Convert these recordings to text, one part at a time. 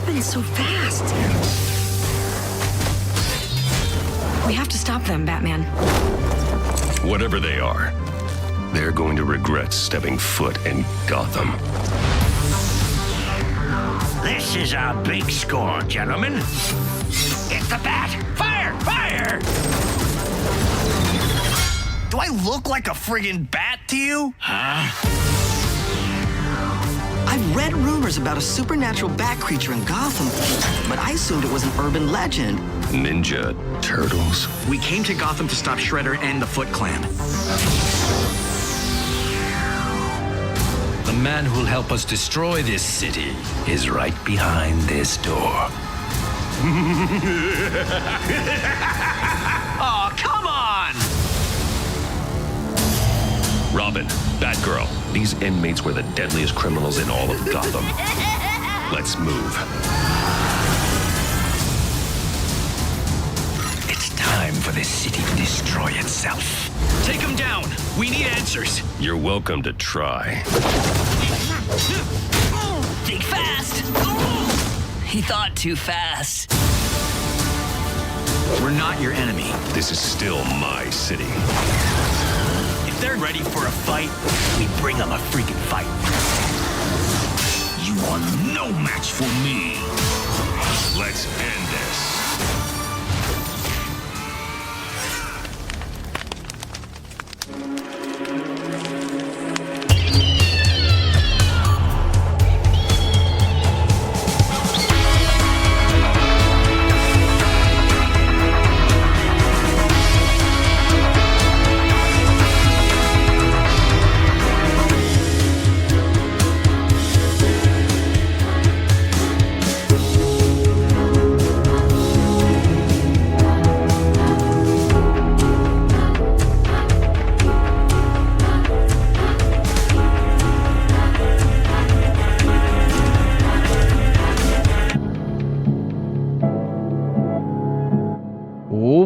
happened so fast? We have to stop them, Batman. Whatever they are, they're going to regret stepping foot in Gotham. This is a big score, gentlemen. It's the Bat! Fire! Fire! Do I look like a friggin' bat to you? Huh? I've read rumors about a supernatural bat creature in Gotham, but I assumed it was an urban legend. Ninja Turtles. We came to Gotham to stop Shredder and the Foot Clan. The man who'll help us destroy this city is right behind this door. Oh, come on! Robin, Batgirl, these inmates were the deadliest criminals in all of Gotham. Let's move. It's time for this city to destroy itself. Take him down. We need answers. You're welcome to try. Think fast! He thought too fast. We're not your enemy. This is still my city. If they're ready for a fight, we bring them a freaking fight. You are no match for me. Let's end this.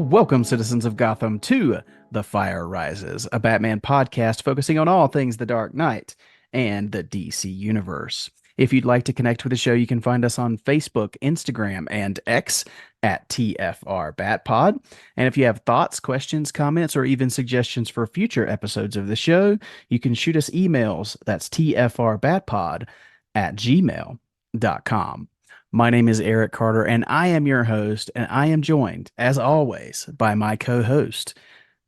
Welcome, citizens of Gotham, to The Fire Rises, a Batman podcast focusing on all things The Dark Knight and the DC Universe. If you'd like to connect with the show, you can find us on Facebook, Instagram, and X at tfrbatpod. And if you have thoughts, questions, comments, or even suggestions for future episodes of the show, you can shoot us emails. That's tfrbatpod at gmail.com. My name is Eric Carter, and I am your host, and I am joined, as always, by my co-host,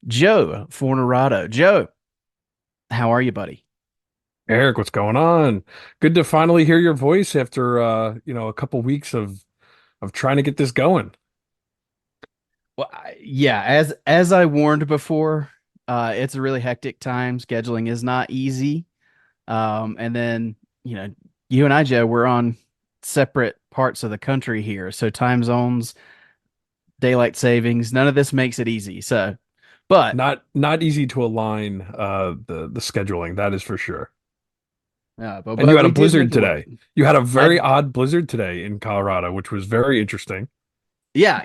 Joe Fornerado. Joe, how are you, buddy? Eric, what's going on? Good to finally hear your voice after a couple weeks of trying to get this going. Well, yeah, as I warned before, it's a really hectic time. Scheduling is not easy. And then, you and I, Joe, we're on separate parts of the country here, so time zones, daylight savings, none of this makes it easy. So, but not easy to align the scheduling, that is for sure. But and you had a blizzard today. You had a very odd blizzard today in Colorado, which was very interesting. Yeah.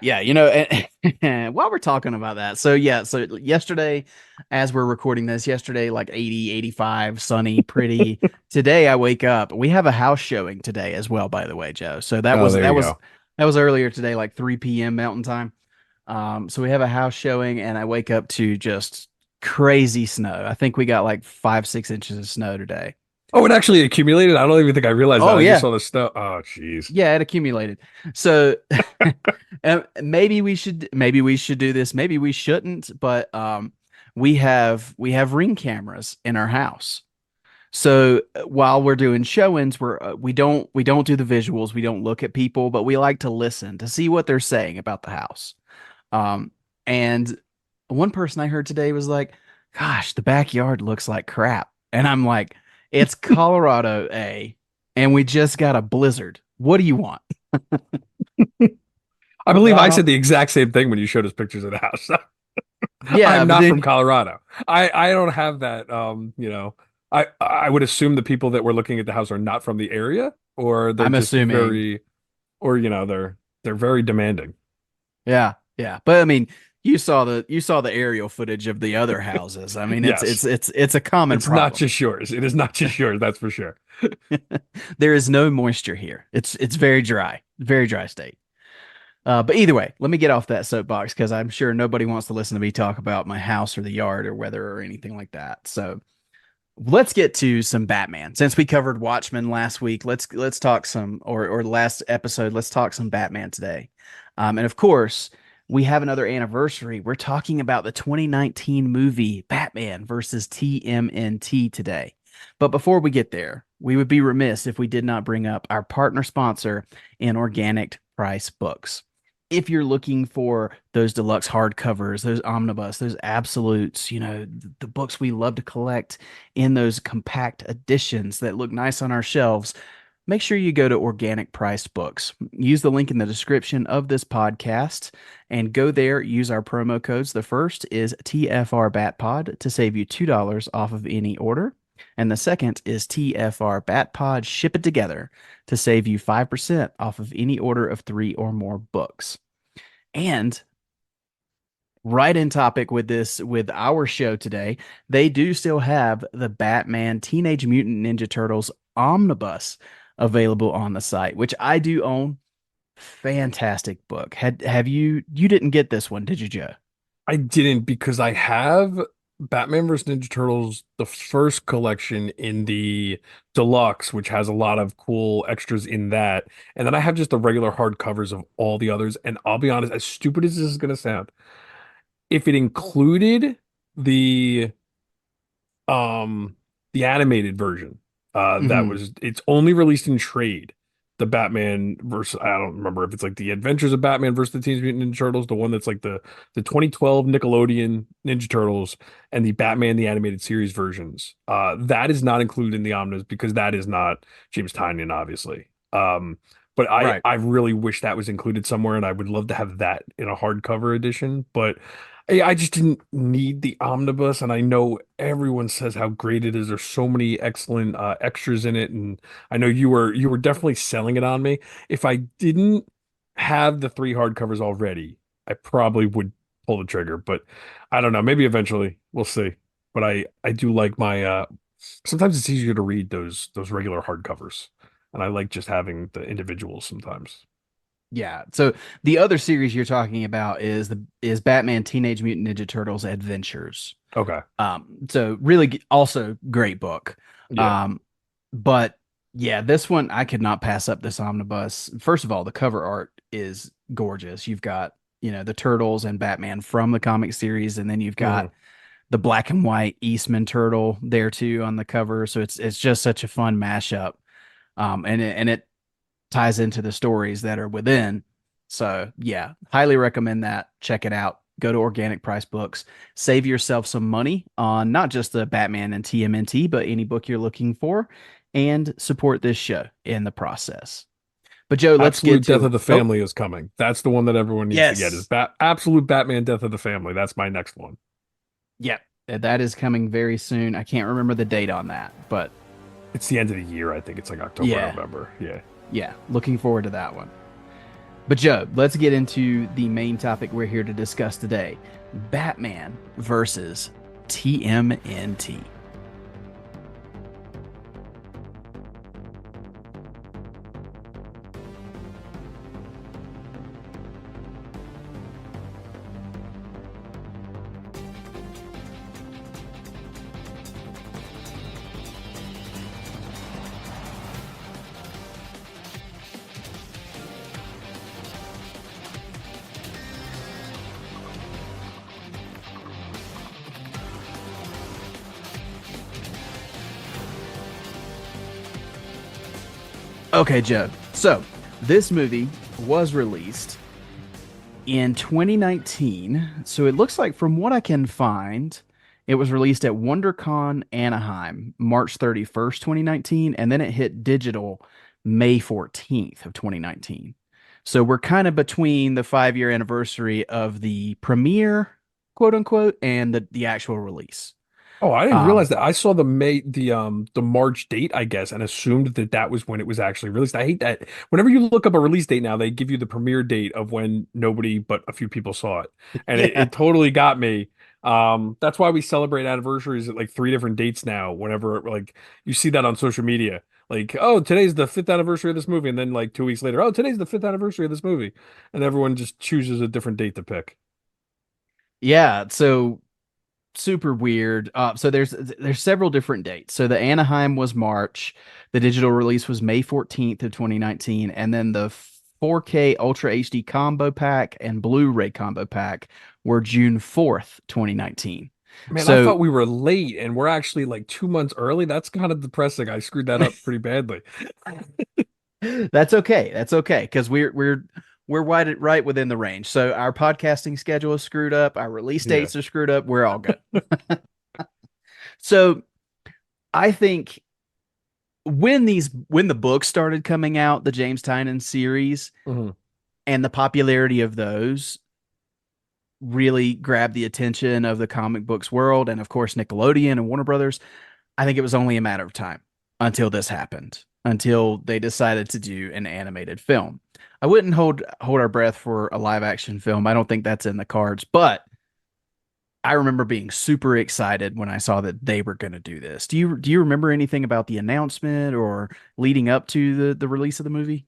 And while we're talking about that, so yesterday, as we're recording this, like 80, 85, sunny, pretty. Today I wake up. We have a house showing today as well, by the way, Joe. So that was earlier today, like 3 p.m. Mountain Time. So we have a house showing, and I wake up to just crazy snow. I think we got like 5-6 inches of snow today. Oh, it actually accumulated? I don't even think I realized that. I yeah. just saw the snow. Oh, jeez. Yeah, it accumulated. So maybe we should do this. Maybe we shouldn't. But we have Ring cameras in our house. So while we're doing showings, we don't do the visuals. We don't look at people, but we like to listen to see what they're saying about the house. And one person I heard today was like, "Gosh, the backyard looks like crap," and I'm like, it's Colorado, and we just got a blizzard. What do you want? I believe I said the exact same thing when you showed us pictures of the house. Yeah, I'm not from Colorado. I don't have that. I would assume the people that were looking at the house are not from the area, or they're they're very demanding. Yeah. But I mean, you saw the aerial footage of the other houses. I mean, it's Yes. it's it's it's a common It's not problem. just yours. It is not just yours, that's for sure. There is no moisture here. It's very dry state. But either way, let me get off that soapbox because I'm sure nobody wants to listen to me talk about my house or the yard or weather or anything like that. So let's get to some Batman. Since we covered Watchmen last week, let's talk some or last episode, let's talk some Batman today. And of course, we have another anniversary. We're talking about the 2019 movie Batman versus TMNT today. But before we get there, we would be remiss if we did not bring up our partner sponsor in Organic Price Books. If you're looking for those deluxe hardcovers, those omnibus, those absolutes, the books we love to collect in those compact editions that look nice on our shelves, make sure you go to Organic Price Books. Use the link in the description of this podcast and go there. Use our promo codes. The first is tfrbatpod to save you $2 off of any order. And the second is tfrbatpod, ship it together to save you 5% off of any order of 3 or more books. And right in topic with our show today, they do still have the Batman Teenage Mutant Ninja Turtles omnibus available on the site, which I do own. Fantastic book. Have you didn't get this one, did you, Joe? I didn't because I have Batman vs. Ninja Turtles, the first collection in the deluxe, which has a lot of cool extras in that. And then I have just the regular hardcovers of all the others. And I'll be honest, as stupid as this is going to sound, if it included the um the animated version, it's only released in trade. The Batman versus, I don't remember if it's like the Adventures of Batman versus the Teenage Mutant Ninja Turtles, the one that's like the 2012 Nickelodeon Ninja Turtles, and the Batman the Animated Series versions. That is not included in the omnibus because that is not James Tynion, obviously. But Right. I really wish that was included somewhere, and I would love to have that in a hardcover edition. But I just didn't need the omnibus, and I know everyone says how great it is. There's so many excellent extras in it, and I know you were definitely selling it on me. If I didn't have the 3 hardcovers already, I probably would pull the trigger. But I don't know. Maybe eventually we'll see. But I do like my sometimes it's easier to read those regular hardcovers, and I like just having the individuals sometimes. Yeah. So the other series you're talking about is Batman Teenage Mutant Ninja Turtles Adventures. Okay. So really also great book. Yeah. But yeah, this one I could not pass up this omnibus. First of all, the cover art is gorgeous. You've got, the Turtles and Batman from the comic series, and then you've got the black and white Eastman turtle there too on the cover. So it's just such a fun mashup. And it ties into the stories that are within. So yeah, highly recommend that. Check it out. Go to Organic Price Books. Save yourself some money on not just the Batman and TMNT, but any book you're looking for, and support this show in the process. But Joe, let's Absolute get to Death of the Family is coming. That's the one that everyone needs to get. Yes. Is Absolute Batman Death of the Family. That's my next one. Yeah, that is coming very soon. I can't remember the date on that, but It's the end of the year. I think it's like October, Yeah. November. Yeah. yeah, looking forward to that one. But Joe, let's get into the main topic we're here to discuss today. Batman versus TMNT. Okay, Joe. So this movie was released in 2019. So it looks like, from what I can find, it was released at WonderCon Anaheim, March 31st, 2019, and then it hit digital May 14th of 2019. So we're kind of between the 5-year anniversary of the premiere, quote unquote, and the actual release. Oh, I didn't realize Um, that. I saw the March date, I guess, and assumed that that was when it was actually released. I hate that. Whenever you look up a release date now, they give you the premiere date of when nobody but a few people saw it, and yeah, it totally got me. That's why we celebrate anniversaries at like three different dates now. Whenever like you see that on social media, like, oh, today's the fifth anniversary of this movie, and then like 2 weeks later, oh, today's the fifth anniversary of this movie, and everyone just chooses a different date to pick. yeah. So super weird. So there's several different dates. So the Anaheim was March, the digital release was May 14th of 2019, and then the 4K Ultra HD combo pack and Blu-ray combo pack were June 4th, 2019. Man, I So thought we were late and we're actually like 2 months early. That's kind of depressing. I screwed that up pretty badly. that's okay. That's okay because we're right within the range. So our podcasting schedule is screwed up, our release Yeah. dates are screwed up. We're all good. So I think when the books started coming out, the James Tynion series Mhm. and the popularity of those really grabbed the attention of the comic books world and of course Nickelodeon and Warner Brothers. I think it was only a matter of time until this happened, until they decided to do an animated film. I wouldn't hold our breath for a live action film. I don't think that's in the cards, but I remember being super excited when I saw that they were going to do this. Do you remember anything about the announcement or leading up to the release of the movie?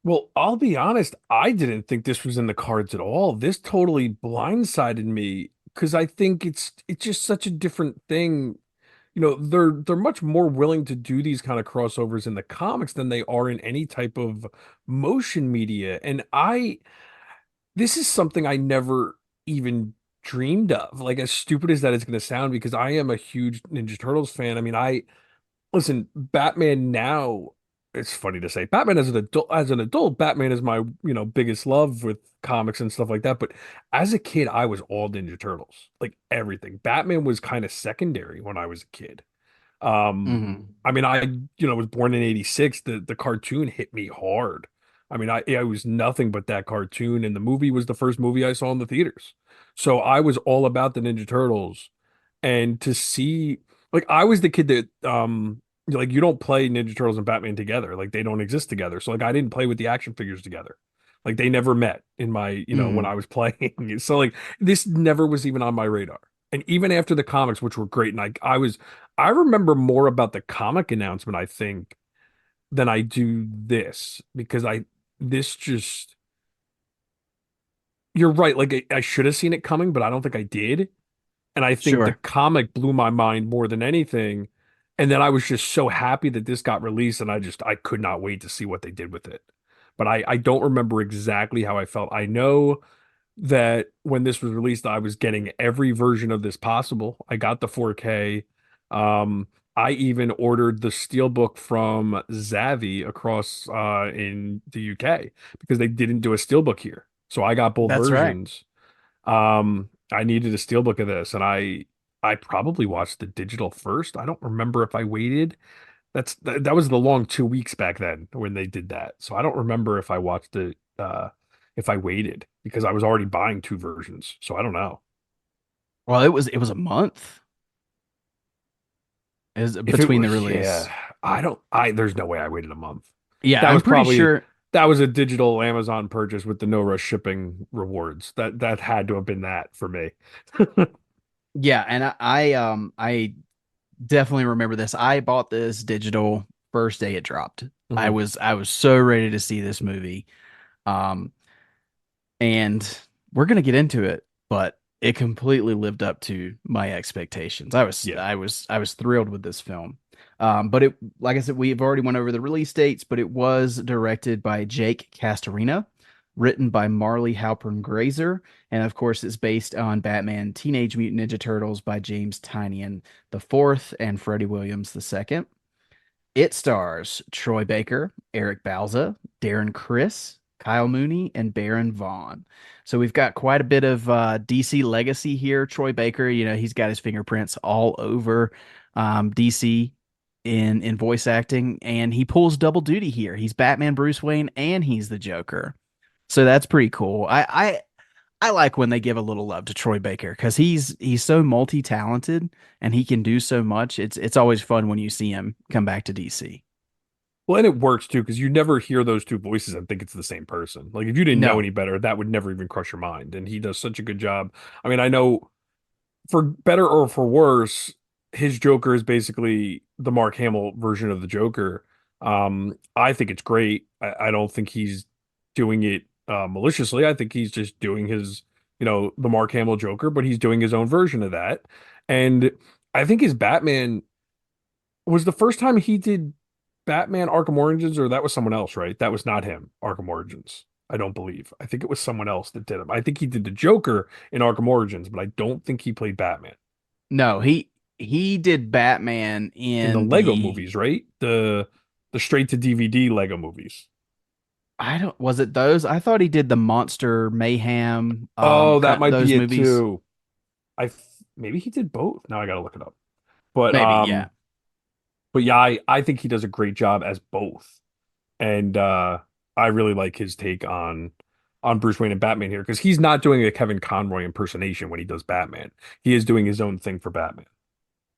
Well, I'll be honest, I didn't think this was in the cards at all. This totally blindsided me because I think it's just such a different thing. They're much more willing to do these kind of crossovers in the comics than they are in any type of motion media. And I this is something I never even dreamed of. Like as stupid as that is going to sound, because I am a huge Ninja Turtles fan. I mean, I listen, Batman now, it's funny to say, Batman as an adult, Batman is my, biggest love with comics and stuff like that. But as a kid, I was all Ninja Turtles. Like everything. Batman was kind of secondary when I was a kid. Hmm. I mean, was born in 86. The cartoon hit me hard. I mean, I was nothing but that cartoon, and the movie was the first movie I saw in the theaters. So I was all about the Ninja Turtles. And to see, like, I was the kid that like you don't play Ninja Turtles and Batman together. Like they don't exist together. So like I didn't play with the action figures together. Like they never met in my, when I Hmm. was playing. So like this never was even on my radar. And even after the comics, which were great, and I remember more about the comic announcement, I think, than I do this because this just, you're right. Like I should have seen it coming, but I don't think I did. And I think the Sure. comic blew my mind more than anything. And then I was just so happy that this got released, and I could not wait to see what they did with it. But I don't remember exactly how I felt. I know that when this was released, I was getting every version of this possible. I got the 4K. I even ordered the steelbook from Zavi across in the UK because they didn't do a steelbook here. So I got both That's right. versions. I needed a steelbook of this, and I probably watched the digital first. I don't remember if I waited. That was the long 2 weeks back then when they did that. So I don't remember if I watched it if I waited because I was already buying two versions. So I don't know. Well, it was a month is If it between the was, yeah, release. I don't I there's no way I waited a month. Yeah, That I'm was pretty probably sure. that was a digital Amazon purchase with the no rush shipping rewards. That had to have been that for me. Yeah, and I definitely remember this. I bought this digital first day it dropped. Mhm. I was so ready to see this movie. Um, and we're gonna get into it, but it completely lived up to my expectations. Yeah. I was thrilled with this film. But it, like I said, we've already went over the release dates, but it was directed by Jake Castorina, written by Marley Halpern Grazer, and of course, it's based on Batman Teenage Mutant Ninja Turtles by James Tynion the fourth and Freddie Williams the second. It stars Troy Baker, Eric Balza, Darren Criss, Kyle Mooney, and Baron Vaughn. So we've got quite a bit of DC legacy here. Troy Baker, he's got his fingerprints all over DC in voice acting, and he pulls double duty here. He's Batman, Bruce Wayne, and he's the Joker. So that's pretty cool. I like when they give a little love to Troy Baker because he's so multi-talented and he can do so much. It's always fun when you see him come back to DC. Well, and it works too because you never hear those two voices and think it's the same person. Like if you didn't know No, any better, that would never even cross your mind. And he does such a good job. I mean, I know for better or for worse, his Joker is basically the Mark Hamill version of the Joker. I think it's great. I don't think he's doing it maliciously. I think he's just doing his, the Mark Hamill Joker, but he's doing his own version of that. And I think his Batman was the first time he did Batman Arkham Origins, or that was someone else, right? That was not him, Arkham Origins. I don't believe. I think it was someone else that did him. I think he did the Joker in Arkham Origins, but I don't think he played Batman no, he did Batman in the in Lego the movies, right? The straight to DVD Lego movies. I don't was it those? I thought he did the Monster Mayhem Oh, that might those be it movies. too. Maybe he did both. Now I gotta look it up. But Maybe, yeah. yeah, I think he does a great job as both. And I really like his take on Bruce Wayne and Batman here because he's not doing a Kevin Conroy impersonation when he does Batman. He is doing his own thing for Batman.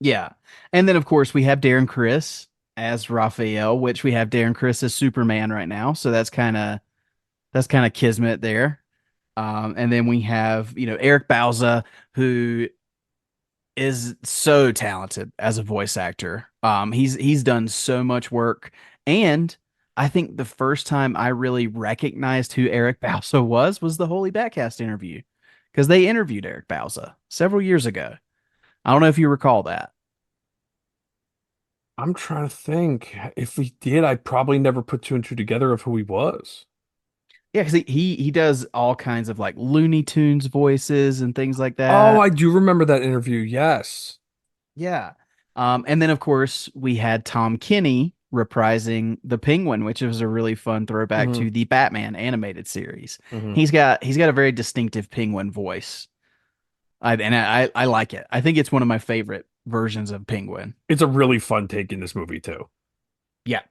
Yeah. And then of course we have Darren Criss as Raphael, which we have Darren Criss as Superman right now. So that's kind of kismet there. And then we have, Eric Bauza, who is so talented as a voice actor. He's done so much work, and I think the first time I really recognized who Eric Bauza was the Holy Batcast interview, because they interviewed Eric Bauza several years ago. I don't know if you recall that. I'm trying to think. If we did, I probably never put two and two together of who he was. Yeah, because he does all kinds of like Looney Tunes voices and things like Oh, that. I do remember that interview. Yes. Yeah. And then of course we had Tom Kenny reprising the Penguin, which was a really fun throwback hmm to the Batman animated series. hmm He's got a very distinctive Penguin voice. I like it. I think it's one of my favorite versions of Penguin. It's a really fun take in this movie too. Yeah.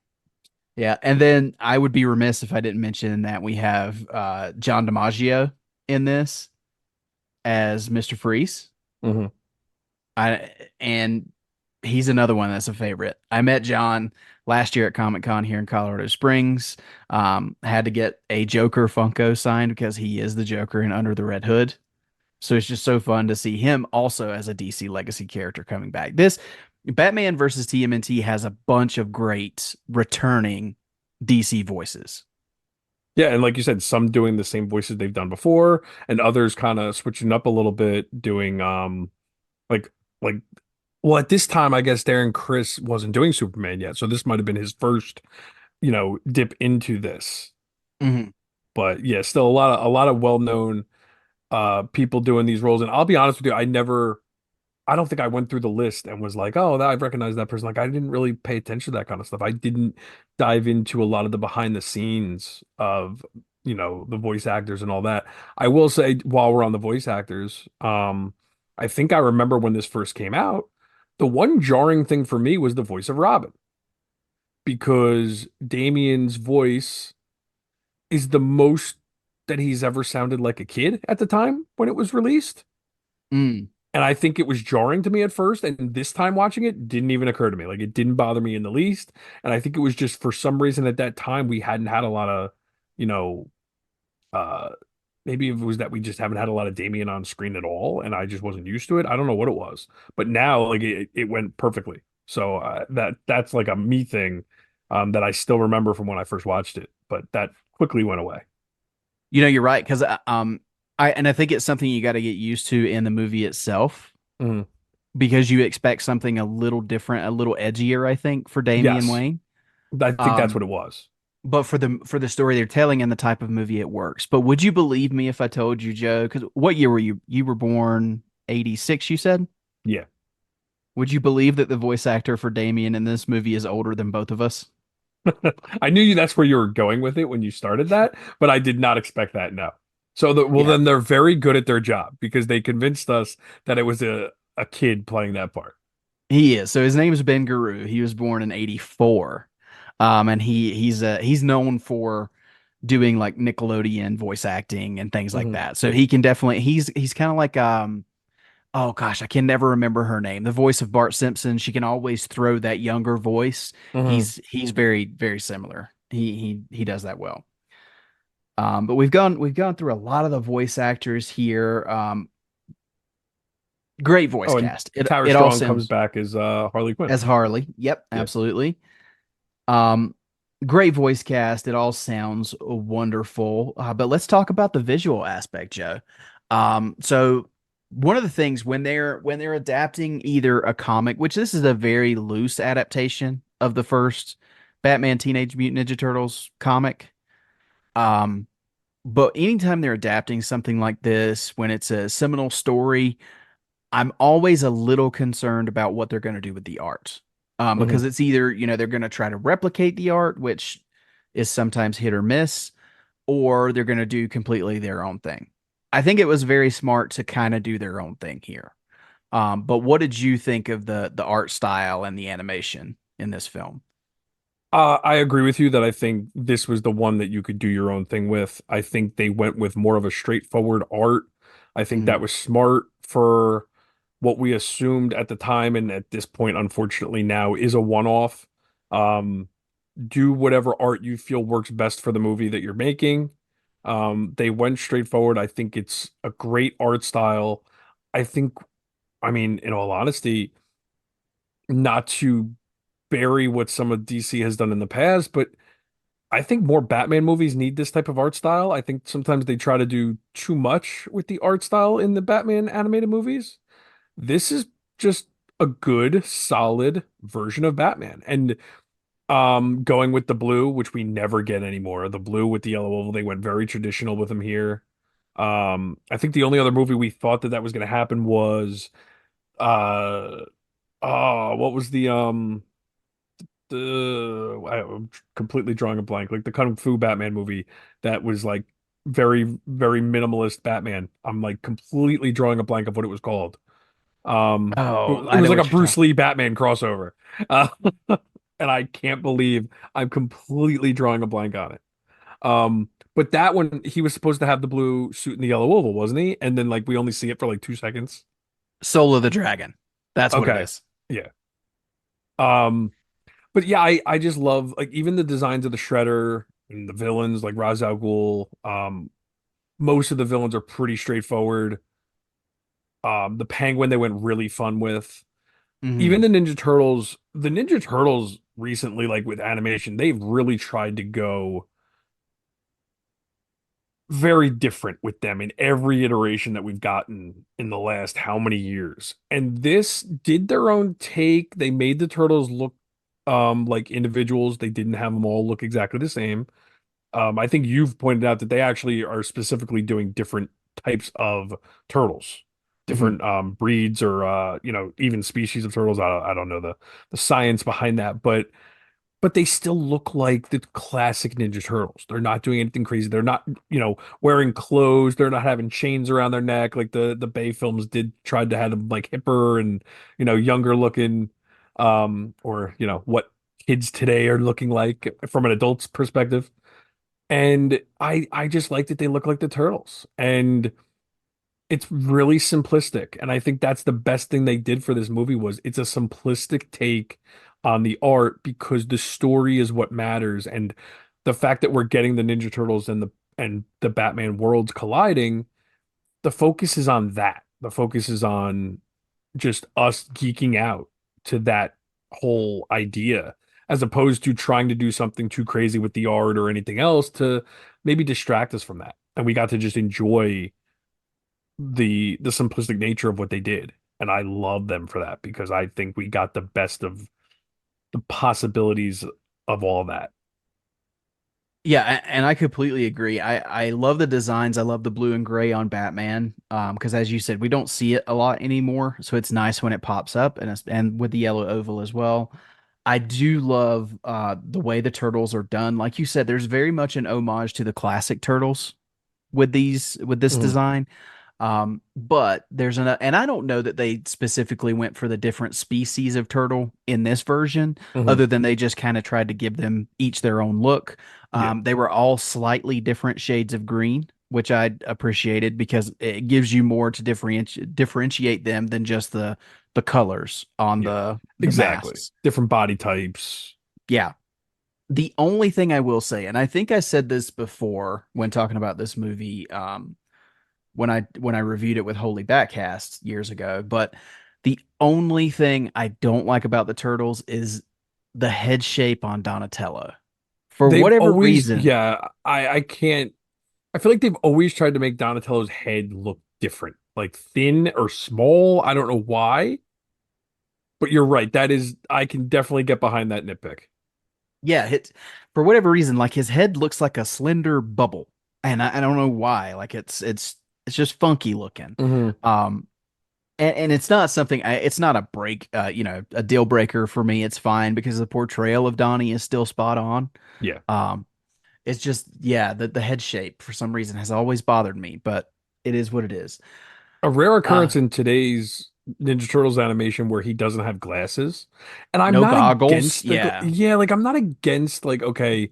Yeah. And then I would be remiss if I didn't mention that we have John DiMaggio in this as Mr. Freeze. hmm I and he's another one that's a favorite. I met John last year at Comic Con here in Colorado Springs. Had to get a Joker Funko signed because he is the Joker in Under the Red Hood. So it's just so fun to see him also as a DC Legacy character coming back. This Batman versus TMNT has a bunch of great returning DC voices. Yeah, and like you said, some doing the same voices they've done before, and others kind of switching up a little bit, doing like like well at this time I guess Darren Criss wasn't doing Superman yet, so this might have been his first, dip into this. Mhm. But yeah, still a lot of well-known people doing these roles. And I'll be honest with you, I don't think I went through the list and was like, oh, I recognize that person. Like I didn't really pay attention to that kind of stuff. I didn't dive into a lot of the behind the scenes of, the voice actors and all that. I will say while we're on the voice actors, I think I remember when this first came out, the one jarring thing for me was the voice of Robin because Damien's voice is the most that he's ever sounded like a kid at the time when it was released. Mm. And I think it was jarring to me at first. And this time watching it didn't even occur to me. Like it didn't bother me in the least. And I think it was just for some reason at that time we hadn't had a lot of, you know, uh maybe it was that we just haven't had a lot of Damien on screen at all. And I just wasn't used to it. I don't know what it was. But now like it went perfectly. So that's like a me thing that I still remember from when I first watched it. But that quickly went away. You're right because I think it's something you got to get used to in the movie itself Mhm. because you expect something a little different, a little edgier, I think, for Damian Yes. Wayne. I think that's Um, what it was. but for the story they're telling and the type of movie it works. But would you believe me if I told you, Joe? Because what year were you? You were born 86, you said? Yeah. Would you believe that the voice actor for Damien in this movie is older than both of us? I knew that's where you were going with it when you started that, but I did not expect that. No. So Yeah, then they're very good at their job because they convinced us that it was a kid playing that part. he is. So his name is Ben Guru. He was born in 84. And he's known for doing like Nickelodeon voice acting and things like Hmm. that. So he can definitely he's kind of like oh gosh, I can never remember her name. The voice of Bart Simpson. She can always throw that younger voice. Hmm. He's very similar. He does that well. But we've gone through a lot of the voice actors here. Great voice Oh, and cast. Tara It all Strong comes sounds back as Harley Quinn. as Harley. Yep, Yeah. absolutely. Um, Great voice cast. It all sounds wonderful. But let's talk about the visual aspect, Joe. So one of the things when they're adapting either a comic, which this is a very loose adaptation of the first Batman Teenage Mutant Ninja Turtles comic. Um, but anytime they're adapting something like this, when it's a seminal story, I'm always a little concerned about what they're going to do with the art. Hmm. Because it's either, they're going to try to replicate the art, which is sometimes hit or miss, or they're going to do completely their own thing. I think it was very smart to kind of do their own thing here. But what did you think of the art style and the animation in this film? I agree with you that I think this was the one that you could do your own thing with. I think they went with more of a straightforward art. I think that Mhm. was smart for what we assumed at the time, and at this point, unfortunately, now is a one-off. Um, do whatever art you feel works best for the movie that you're making. They went straightforward. I think it's a great art style. I think, I mean, in all honesty, not to bury what some of DC has done in the past, but I think more Batman movies need this type of art style. I think sometimes they try to do too much with the art style in the Batman animated movies. This is just a good, solid version of Batman. And going with the blue, which we never get anymore, the blue with the yellow oval, they went very traditional with him here. I think the only other movie we thought that was going to happen was uh what was I'm completely drawing a blank. Like the Kung Fu Batman movie that was like very minimalist Batman. I'm like completely drawing a blank of what it was called. Oh, It I was know like a what you're Bruce talking. Lee Batman crossover. Uh, and I can't believe I'm completely drawing a blank on it. But that one, he was supposed to have the blue suit and the yellow oval, wasn't he? And then like we only see it for like 2 seconds. Soul of the Dragon. That's what it Okay. is. Yeah. Um, but yeah, I just love like even the designs of the Shredder and the villains like Ra's al Ghul. Most of the villains are pretty straightforward. The Penguin they went really fun with. Even Hmm. The Ninja Turtles recently, like with animation, they've really tried to go very different with them in every iteration that we've gotten in the last how many years. And this did their own take. They made the turtles look like individuals. They didn't have them all look exactly the same. I think you've pointed out that they actually are specifically doing different types of turtles, Hmm. different breeds or even species of turtles. I don't know the science behind that, but they still look like the classic Ninja Turtles. They're not doing anything crazy. They're not, wearing clothes. They're not having chains around their neck like the Bay films did. Tried to have them like hipper and younger looking, or what kids today are looking like from an adult's perspective. And I just like that they look like the Turtles. And it's really simplistic. And I think that's the best thing they did for this movie was it's a simplistic take on the art because the story is what matters. And the fact that we're getting the Ninja Turtles and the Batman worlds colliding, the focus is on that. The focus is on just us geeking out to that whole idea, as opposed to trying to do something too crazy with the art or anything else to maybe distract us from that. And we got to just enjoy the simplistic nature of what they did. And I love them for that because I think we got the best of the possibilities of all that. Yeah, and I completely agree. I love the designs. I love the blue and gray on Batman. Because as you said, we don't see it a lot anymore, so it's nice when it pops up, and with the yellow oval as well. I do love the way the turtles are done. Like you said, there's very much an homage to the classic turtles with this Mhm. design. But there's an and I don't know that they specifically went for the different species of turtle in this version, Hmm. other than they just kind of tried to give them each their own look. Yeah, They were all slightly different shades of green, which I appreciated because it gives you more to differentiate them than just the colors on yeah, the exactly. masks. Different body types. Yeah. The only thing I will say, and I think I said this before when talking about this movie, when I reviewed it with Holy Backcast years ago, but the only thing I don't like about the turtles is the head shape on Donatello. For They've whatever always, reason, yeah, I can't, I feel like they've always tried to make Donatello's head look different, like thin or small. I don't know why, but you're right. That is, I can definitely get behind that nitpick. yeah, for whatever reason, like his head looks like a slender bubble, and I don't know why. Like it's just funky looking. Hmm. Um, and it's not something it's not a a deal breaker for me. It's fine because the portrayal of Donnie is still spot on. Yeah. Um, it's just, yeah, the head shape for some reason has always bothered me, but it is what it is. A rare Uh, occurrence in today's Ninja Turtles animation where he doesn't have glasses. And I'm no not goggles. against Yeah. yeah, like I'm not against like okay,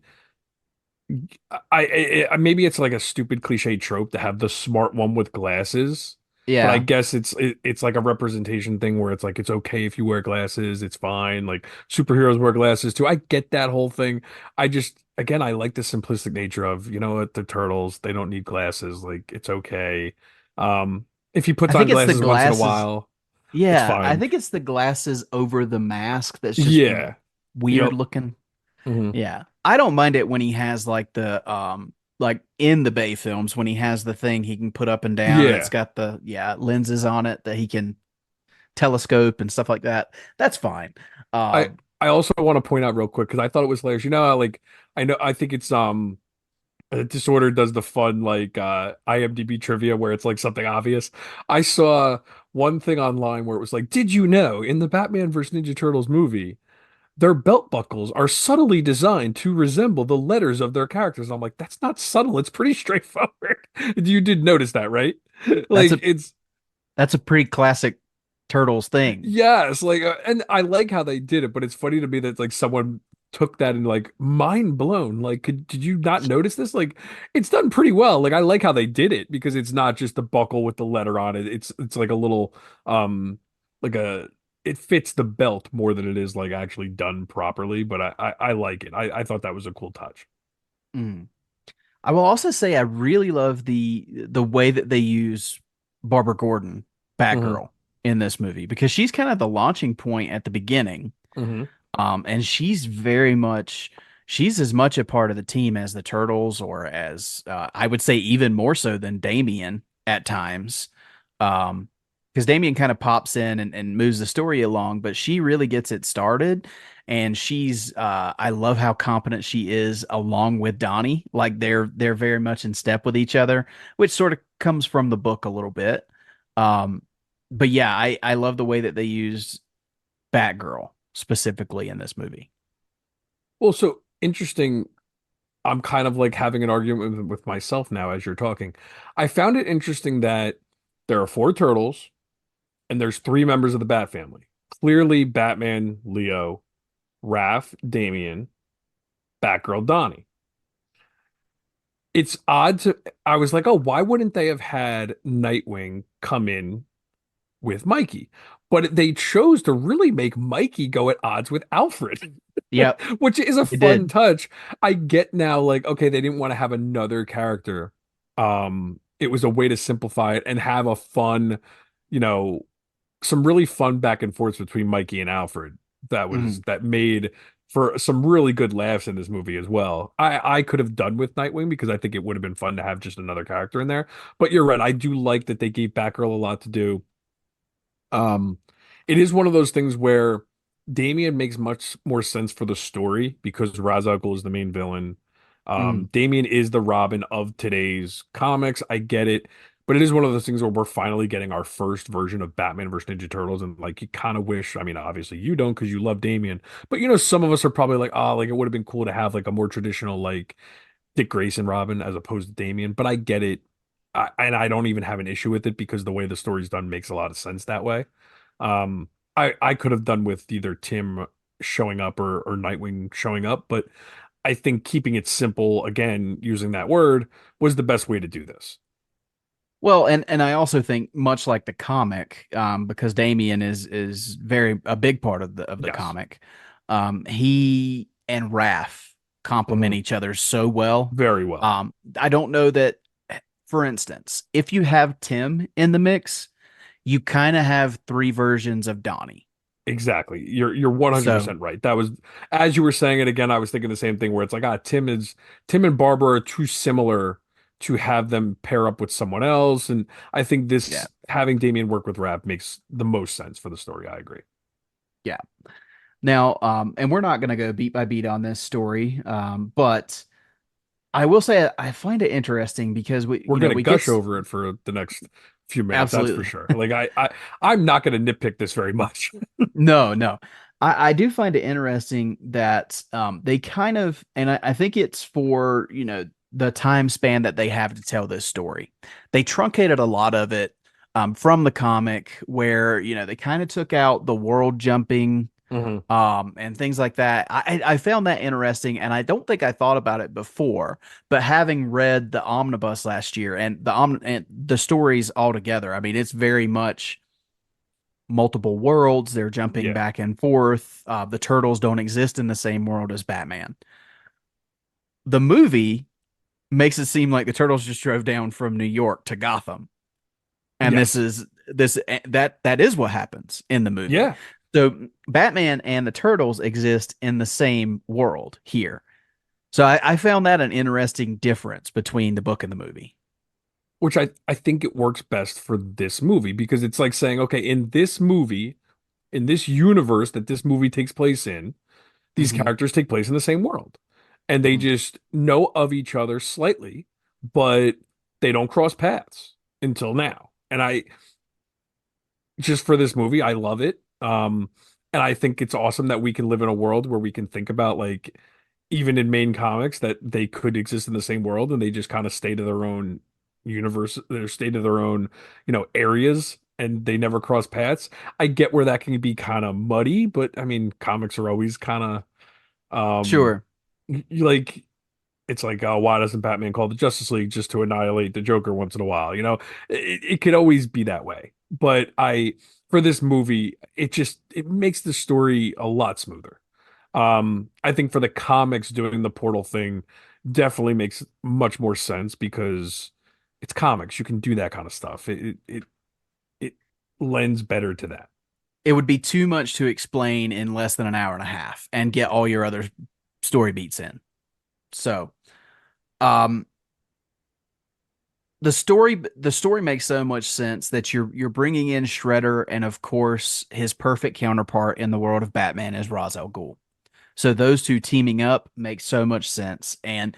maybe it's like a stupid cliche trope to have the smart one with glasses, but I Yeah. guess it's like a representation thing where it's like it's okay if you wear glasses, it's fine. Like superheroes wear glasses too. I get that whole thing. I just again I like the simplistic nature of, you know what, the turtles, they don't need glasses. Like it's okay. If he I puts on think it's the glasses once in a glasses. while, it's Yeah. I fine. think it's the glasses over the mask that's just Yeah. weird Yep. looking. Hmm. Yeah. I don't mind it when he has like in the Bay films when he has the thing he can put up and down and it's Yeah. got the lenses on it that he can telescope and stuff like that. That's fine. I Um, I also want to point out real quick because I thought it was hilarious. You know, how, like I think it's Disorder does the fun like IMDb trivia where it's like something obvious. I saw one thing online where it was like, did you know in the Batman vs. Ninja Turtles movie, their belt buckles are subtly designed to resemble the letters of their characters? I'm like, that's not subtle. It's pretty straightforward. You did notice that, right? that's Like a it's that's a pretty classic Turtles thing. yes, like, and I like how they did it, but it's funny to me that like someone took that and like mind blown. Like, did you not notice this? Like, it's done pretty well. Like, I like how they did it because it's not just the buckle with the letter on it. It's like a little, like a it fits the belt more than it is like actually done properly. But I like it. I thought that was a cool touch. Mm. I will also say I really love the way that they use Barbara Gordon, Hmm. Batgirl, in this movie because she's kind of the launching point at the beginning. Hmm. And she's as much a part of the team as the Turtles or as I would say even more so than Damien at times. Because Damien kind of pops in and moves the story along, but she really gets it started. And I love how competent she is along with Donnie. Like they're very much in step with each other, which sort of comes from the book a little bit. Um, but yeah, I love the way that they used Batgirl specifically in this movie. Well, so interesting. I'm kind of like having an argument with myself now as you're talking. I found it interesting that there are four turtles and there's three members of the Bat family. Clearly, Batman, Leo, Raph, Damian, Batgirl, Donnie. It's odd to, I was like, oh, why wouldn't they have had Nightwing come in with Mikey? But they chose to really make Mikey go at odds with Alfred, Yep, which is a they fun did. touch. I get now, like, okay, they didn't want to have another character. It was a way to simplify it and have a fun, you know, some really fun back and forths between Mikey and Alfred Mhm. that made for some really good laughs in this movie as well. I could have done with Nightwing because I think it would have been fun to have just another character in there. But you're right, I do like that they gave Batgirl a lot to do. Um, it is one of those things where Damian makes much more sense for the story because Ra's al Ghul is the main villain. Mhm. Damian is the Robin of today's comics. I get it, but it is one of those things where we're finally getting our first version of Batman versus Ninja Turtles, and like you kind of wish. I mean, obviously you don't because you love Damian, but you know, some of us are probably like, oh, like it would have been cool to have like a more traditional like Dick Grayson Robin as opposed to Damian. But I get it. And I don't even have an issue with it because the way the story's done makes a lot of sense that way. I could have done with either Tim showing up or Nightwing showing up, but I think keeping it simple, again, using that word, was the best way to do this. Well, and I also think much like the comic, because Damien is very a big part of the Yes. comic. He and Raph complement Mhm. each other so well. Very well. I don't know that, for instance, if you have Tim in the mix, you kind of have three versions of Donnie. Exactly. You're So 100% right. That was, as you were saying it again, I was thinking the same thing where it's like, Tim and Barbara are too similar to have them pair up with someone else. And I think yeah, this having Damien work with Rap makes the most sense for the story. I agree. yeah. Now, and we're not going to go beat by beat on this story, but I will say I find it interesting because We're gonna we get gush over it for the next few minutes, that's for absolutely. sure. Like I'm not gonna nitpick this very much. No, no. I do find it interesting that they kind of, and I think it's for, the time span that they have to tell this story. They truncated a lot of it from the comic where, they kind of took out the world jumping Mhm. and things like that. I found that interesting, and I don't think I thought about it before. But having read the omnibus last year and the stories all together, I mean, it's very much multiple worlds. They're jumping Yeah. back and forth. The turtles don't exist in the same world as Batman. The movie makes it seem like the turtles just drove down from New York to Gotham, and this Yes. is this that is what happens in the movie. Yeah. So Batman and the turtles exist in the same world here. So I found that an interesting difference between the book and the movie. Which I think it works best for this movie because it's like saying, okay, in this movie, in this universe that this movie takes place in, these Hmm. characters take place in the same world. And they Hmm. just know of each other slightly, but they don't cross paths until now. And I just for this movie, I love it. And I think it's awesome that we can live in a world where we can think about like even in main comics that they could exist in the same world and they just kind of stay to their own universe, they stay to their own, areas and they never cross paths. I get where that can be kind of muddy, but I mean, comics are always kind of Sure. like it's like, why doesn't Batman call the Justice League just to annihilate the Joker once in a while? It could always be that way. But for this movie, it makes the story a lot smoother. I think for the comics, doing the portal thing definitely makes much more sense because it's comics. You can do that kind of stuff. It lends better to that. It would be too much to explain in less than an hour and a half and get all your other story beats in. So, um, the story makes so much sense that you're bringing in Shredder, and of course his perfect counterpart in the world of Batman is Ra's al Ghul. So those two teaming up makes so much sense, and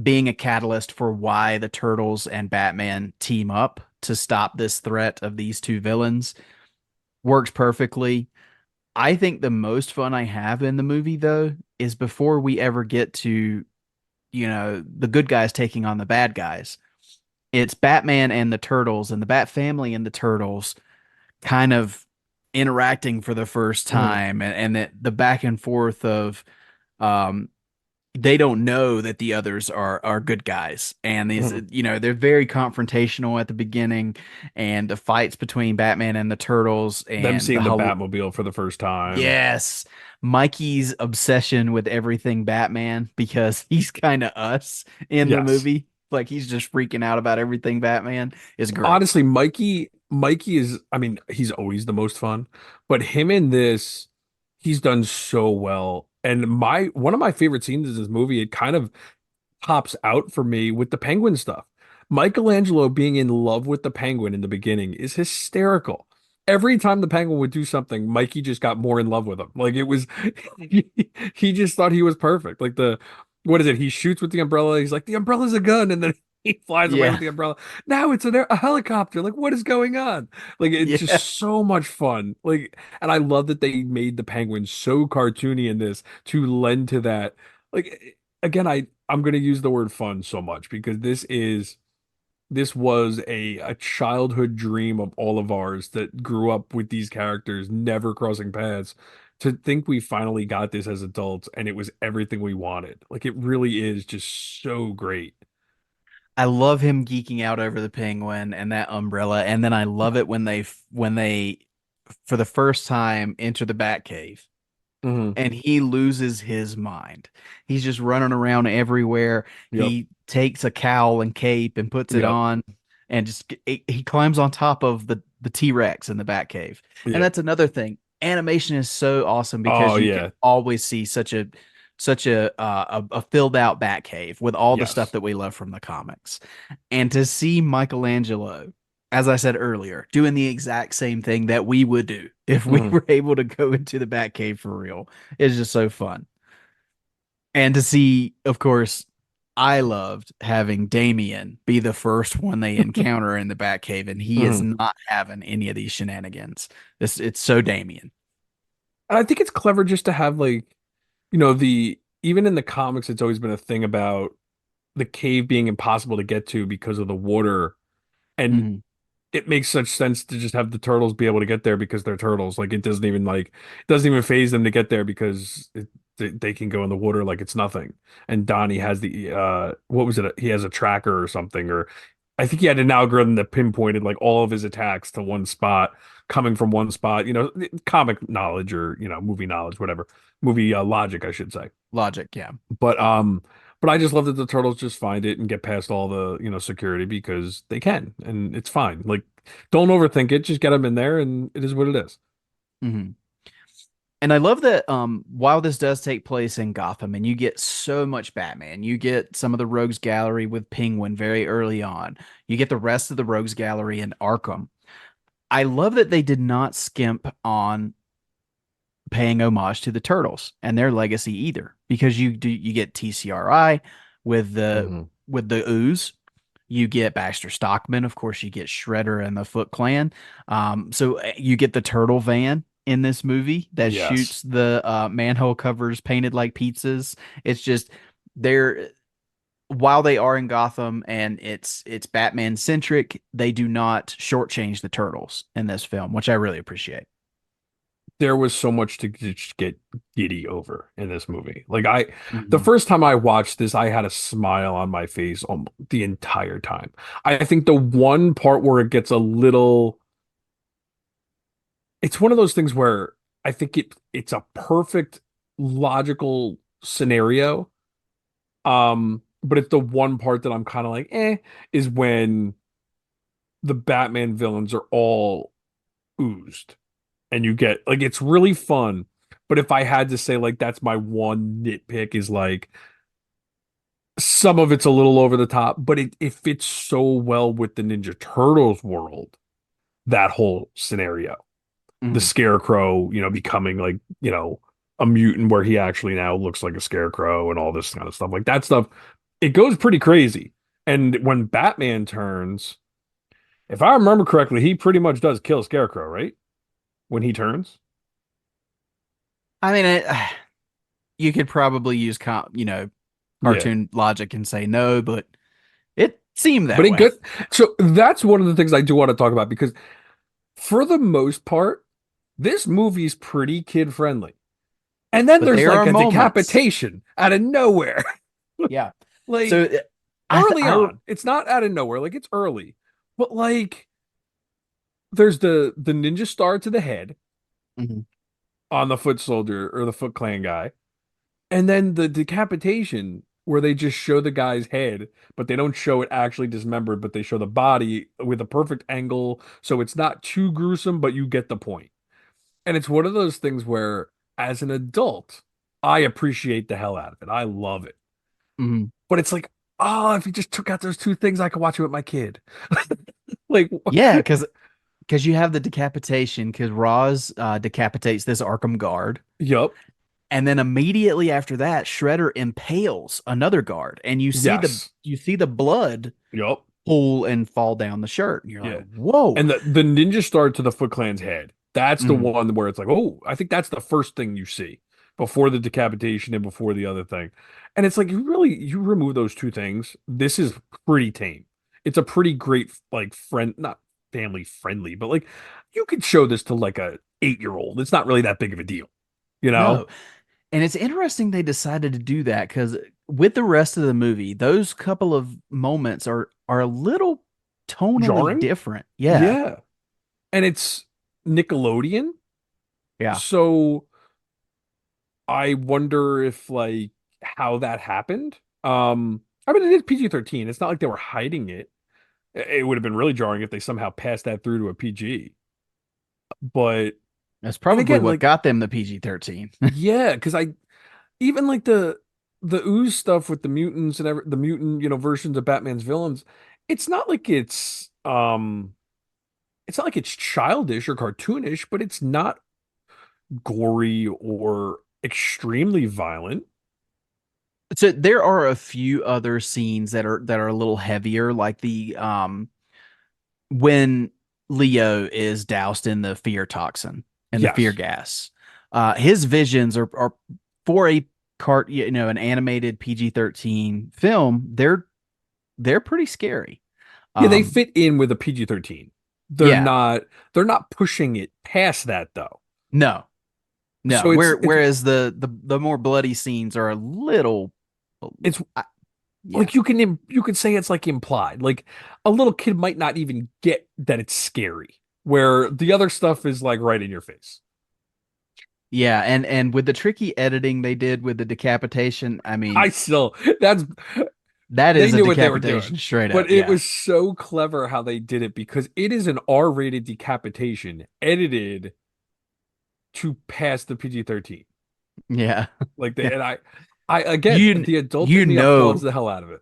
being a catalyst for why the Turtles and Batman team up to stop this threat of these two villains works perfectly. I think the most fun I have in the movie though is before we ever get to, the good guys taking on the bad guys. It's Batman and the Turtles and the Bat family and the Turtles kind of interacting for the first Mhm. time, and the back and forth of um they don't know that the others are good guys, and these Mhm. they're very confrontational at the beginning, and the fights between Batman and the Turtles Them and the seeing the whole. Batmobile for the first time. Yes, Mikey's obsession with everything Batman, because he's kind of us in the Yes. movie. Like he's just freaking out about everything Batman is great. Honestly, Mikey is, I mean, he's always the most fun, but him in this, he's done so well. And my one of my favorite scenes in this movie, it kind of pops out for me with the penguin stuff. Michelangelo being in love with the penguin in the beginning is hysterical. Every time the penguin would do something, Mikey just got more in love with him. Like it was, he just thought he was perfect. Like what is it? He shoots with the umbrella. He's like, the umbrella's a gun. And then he flies away with Yeah, the umbrella. Now it's a helicopter. Like, what is going on? Like, it's just yeah. so much fun. Like, and I love that they made the penguin so cartoony in this to lend to that. Like, again, I'm going to use the word fun so much because this is this was a childhood dream of all of ours that grew up with these characters never crossing paths. To think we finally got this as adults and it was everything we wanted. Like it really is just so great. I love him geeking out over the penguin and that umbrella, and then I love it when they for the first time enter the Batcave Hmm. and he loses his mind. He's just running around everywhere. Yep. He takes a cowl and cape and puts it Yep. on and he climbs on top of the T-Rex in the Batcave. And Yeah. that's another thing. Animation is so awesome because Oh you can yeah. always see such a filled out Batcave with all the stuff Yes. that we love from the comics. And to see Michelangelo, as I said earlier, doing the exact same thing that we would do if we Mhm. were able to go into the Batcave for real is just so fun. And to see, of course, I loved having Damien be the first one they encounter in the Batcave, and he is Mhm. not having any of these shenanigans. It's so Damien. And I think it's clever just to have like, the even in the comics, it's always been a thing about the cave being impossible to get to because of the water. And Mhm. it makes such sense to just have the turtles be able to get there because they're turtles. Like it doesn't even phase them to get there because they can go in the water like it's nothing. And Donnie has the what was it? He has a tracker or something, or I think he had an algorithm that pinpointed like all of his attacks to one spot, coming from one spot. Comic knowledge or movie knowledge, whatever, movie logic, I should say. Logic, yeah. But I just love that the turtles just find it and get past all the security because they can, and it's fine. Like, don't overthink it. Just get them in there, and it is what it is. Hmm. And I love that while this does take place in Gotham and you get so much Batman, you get some of the Rogues Gallery with Penguin very early on. You get the rest of the Rogues Gallery in Arkham. I love that they did not skimp on paying homage to the Turtles and their legacy either, because you get TCRI with the Mhm. Ooze, you get Baxter Stockman, of course, you get Shredder and the Foot Clan. So you get the Turtle Van in this movie that Yes. shoots the manhole covers painted like pizzas. It's just they're while they are in Gotham and it's Batman centric, they do not shortchange the Turtles in this film, which I really appreciate. There was so much to just get giddy over in this movie. Like the Mhm. first time I watched this, I had a smile on my face the entire time. I think the one part where it gets a little, it's one of those things where I think it's a perfect logical scenario. But it's the one part that I'm kind of like, is when the Batman villains are all oozed. And you get like it's really fun. But if I had to say like that's my one nitpick is like some of it's a little over the top, but it fits so well with the Ninja Turtles world, that whole scenario. The Mhm. Scarecrow, becoming like, a mutant where he actually now looks like a scarecrow and all this kind of stuff. Like that stuff, it goes pretty crazy. And when Batman turns, if I remember correctly, he pretty much does kill Scarecrow, right? When he turns. I mean, you could probably use Yeah. cartoon logic and say no, but it seemed But that it way. good. So that's one of the things I do want to talk about because for the most part, this movie's pretty kid friendly. And then But there's there like are a moments. decapitation out of nowhere. Yeah. So Like I th- early I on. It's not out of nowhere. Like it's early. But like there's the ninja star to the head Mhm. on the foot soldier or the Foot Clan guy. And then the decapitation where they just show the guy's head, but they don't show it actually dismembered, but they show the body with a perfect angle. So it's not too gruesome, but you get the point. And it's one of those things where, as an adult, I appreciate the hell out of it. I love it. Mhm. But it's like, oh, if you just took out those two things, I could watch it with my kid. Like, Yeah, because you have the decapitation because Roz decapitates this Arkham guard. yup, And then immediately after that, Shredder impales another guard, and yes, you see the blood yup, pool and fall down the shirt, and you're yeah. like, "Whoa!" And the ninja star to the Foot Clan's head. That's the Mhm. one where it's like, oh, I think that's the first thing you see before the decapitation and before the other thing. And it's like you remove those two things, this is pretty tame. it's a pretty great like friend, not family friendly, but like you could show this to like a 8-year-old. It's not really that big of a deal, you know? No. And it's interesting they decided to do that because with the rest of the movie, those couple of moments are a little tonally Jarring? different. Yeah. Yeah. And it's Nickelodeon. Yeah. So I wonder if like how that happened. I mean it is PG-13. It's not like they were hiding it. It would have been really jarring if they somehow passed that through to a PG. But That's and probably again, what like got them the PG-13. yeah, because I even like the ooze stuff with the mutants and the mutant, versions of Batman's villains, it's not like it's not like it's childish or cartoonish, but it's not gory or extremely violent. So there are a few other scenes that are a little heavier, like the when Leo is doused in the fear toxin and the fear Yes. gas. His visions are for a an animated PG-13 film. They're pretty scary. Yeah, they Um, fit in with a PG-13. They're yeah, not they're not pushing it past that though. no, no. So it's Whereas the more bloody scenes are a little, it's I- yeah, like you could say it's like implied. Like a little kid might not even get that it's scary, where the other stuff is like right in your face. yeah. And with the tricky editing they did with the decapitation, I I mean, still that's that they is a knew what they were doing. decapitation straight up. But it Yeah, was so clever how they did it because it is an R-rated decapitation edited to pass the PG-13. yeah. Like Yeah. and I again, You the adult you in me applauds know the hell out of it.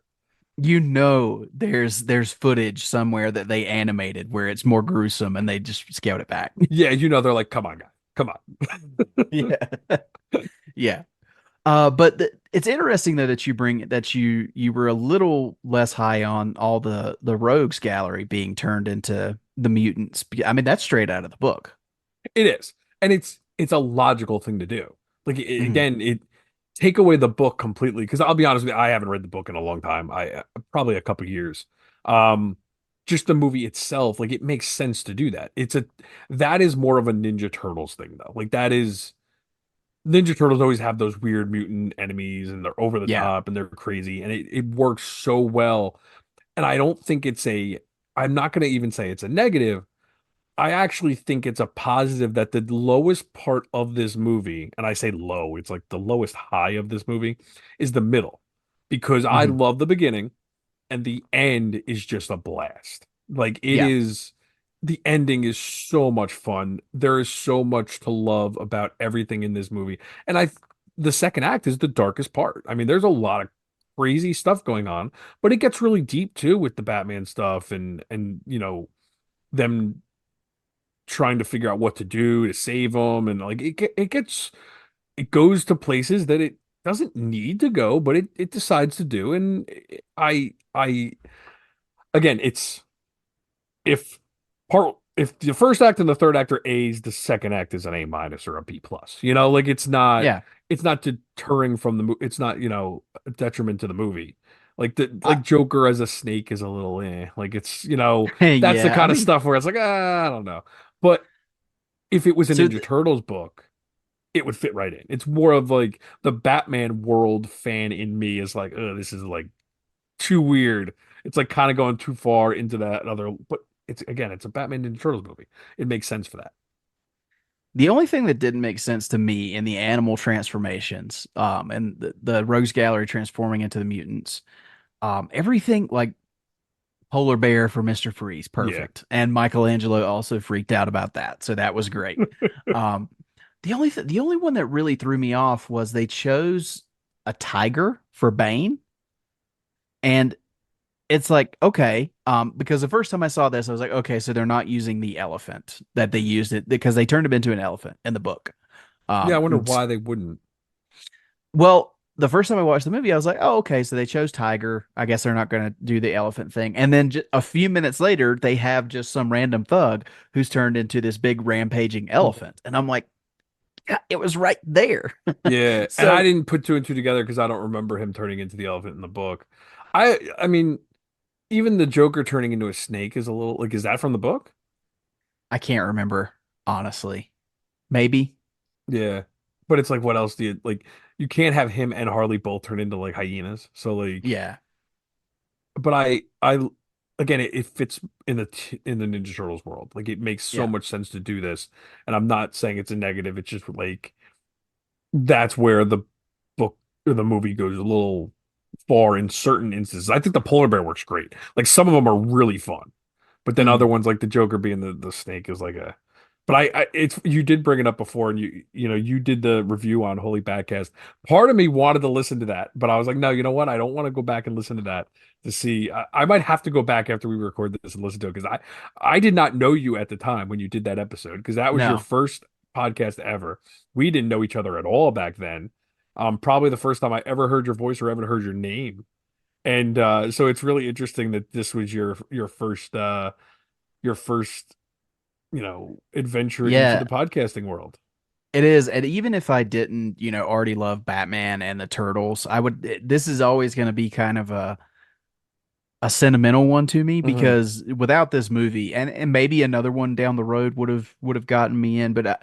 there's footage somewhere that they animated where it's more gruesome and they just scaled it back. Yeah, they're like, come on, guy, come on. Yeah. Yeah. But it's interesting though that you bring that you were a little less high on all the rogues gallery being turned into the mutants. I mean, that's straight out of the book. It is, and it's a logical thing to do. Like Mhm. again, it take away the book completely because I'll be honest with you, I haven't read the book in a long time. I probably a couple years. Um, just the movie itself, like it makes sense to do that. That is more of a Ninja Turtles thing though. Like that is Ninja Turtles always have those weird mutant enemies and they're over the Yeah. top and they're crazy and it works so well. And I don't think I'm not going to even say it's a negative. I actually think it's a positive that the lowest part of this movie, and I say low, it's like the lowest high of this movie, is the middle. Because I Mhm. love the beginning and the end is just a blast. Like Yeah. the ending is so much fun. There is so much to love about everything in this movie. And the second act is the darkest part. I mean, there's a lot of crazy stuff going on, but it gets really deep too with the Batman stuff and them trying to figure out what to do to save them and like it goes to places that it doesn't need to go but it decides to do and I again it's if if the first act and the third act are A's, the second act is an A minus or a B plus. Like Yeah. it's not deterring from the movie. It's not, a detriment to the movie. Like I, Joker as a snake is a little like it's, that's the yeah. I kind of mean, stuff where it's like, I don't know. But if it was a so Ninja Turtles book, it would fit right in. It's more of like the Batman world fan in me is like, oh, this is like too weird. It's like kind of going too far into that other, but it's a Batman Ninja Turtles movie. It makes sense for that. the only thing that didn't make sense to me in the animal transformations, and the rogues gallery transforming into the mutants, everything like polar bear for Mr. Freeze, Yeah. perfect. And Michelangelo also freaked out about that, so that was great. Um, the only one that really threw me off was they chose a tiger for Bane, and it's like okay, because the first time I saw this, I was like, okay, so they're not using the elephant that they used it because they turned him into an elephant in the book. Yeah, I wonder And why they wouldn't. well, the first time I watched the movie, I was like, oh, okay, so they chose tiger. I guess they're not going to do the elephant thing. And then a few minutes later, they have just some random thug who's turned into this big rampaging elephant. And I'm like, yeah, it was right there. Yeah, and I So, didn't put two and two together because I don't remember him turning into the elephant in the book. I mean, even the Joker turning into a snake is a little like, is that from the book? I can't remember, honestly. Maybe. Yeah. But it's like, what else do you like? You can't have him and Harley both turn into like hyenas. So like, Yeah. but again, it fits in in the Ninja Turtles world. Like, it makes so Yeah. much sense to do this. And I'm not saying it's a negative. It's just like that's where the book or the movie goes a little far in certain instances. I think the polar bear works great. Like, some of them are really fun. But then Mm. other ones like the Joker being the snake is like a. But it's you did bring it up before, and you did the review on Holy Badcast. Part of me wanted to listen to that, but I was like, no, you know what? I don't want to go back and listen to that to see. I might have to go back after we record this and listen to it because I did not know you at the time when you did that episode because that was your No. first podcast ever. We didn't know each other at all back then. Probably the first time I ever heard your voice or ever heard your name, and so it's really interesting that this was your first adventure into Yeah, the podcasting world. it is. And even if I didn't, already love Batman and the Turtles, this is always going to be kind of a sentimental one to me Hmm. because without this movie and maybe another one down the road would have gotten me in, but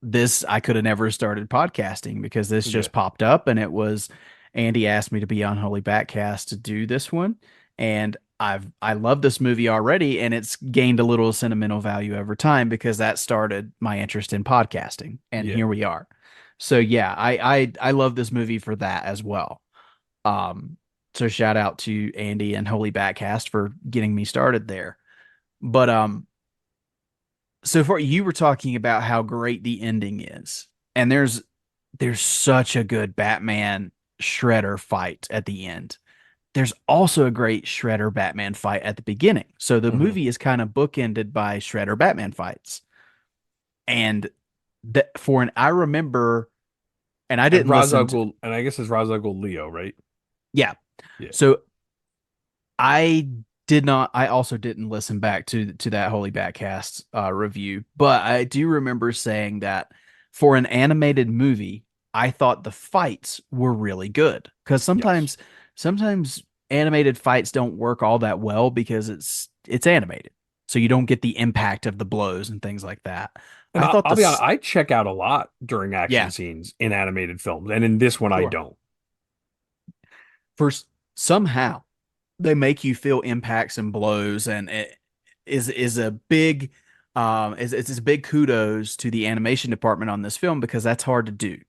this I could have never started podcasting because this Yeah. just popped up and it was Andy asked me to be on Holy Batcast to do this one and I love this movie already and it's gained a little sentimental value over time because that started my interest in podcasting and Yeah. here we are. So yeah, I love this movie for that as well. Um so shout out to Andy and Holy Batcast for getting me started there. But so far you were talking about how great the ending is. And there's such a good Batman Shredder fight at the end. There's also a great Shredder Batman fight at the beginning. So the Hmm. movie is kind of bookended by Shredder Batman fights. And that for an I remember and I And didn't Ra's al listen to Ghul, and I guess it's Ra's al Ghul Leo, right? yeah. Yeah. So I did not. I also didn't listen back to that Holy Batcast review, but I do remember saying that for an animated movie, I thought the fights were really good because Yes. sometimes animated fights don't work all that well because it's animated, so you don't get the impact of the blows and things like that. And I thought I'll be honest, this, I check out a lot during action yeah, scenes in animated films, and in this one, I sure. don't. First, somehow they make you feel impacts and blows and it is a big it's this big kudos to the animation department on this film because that's hard to do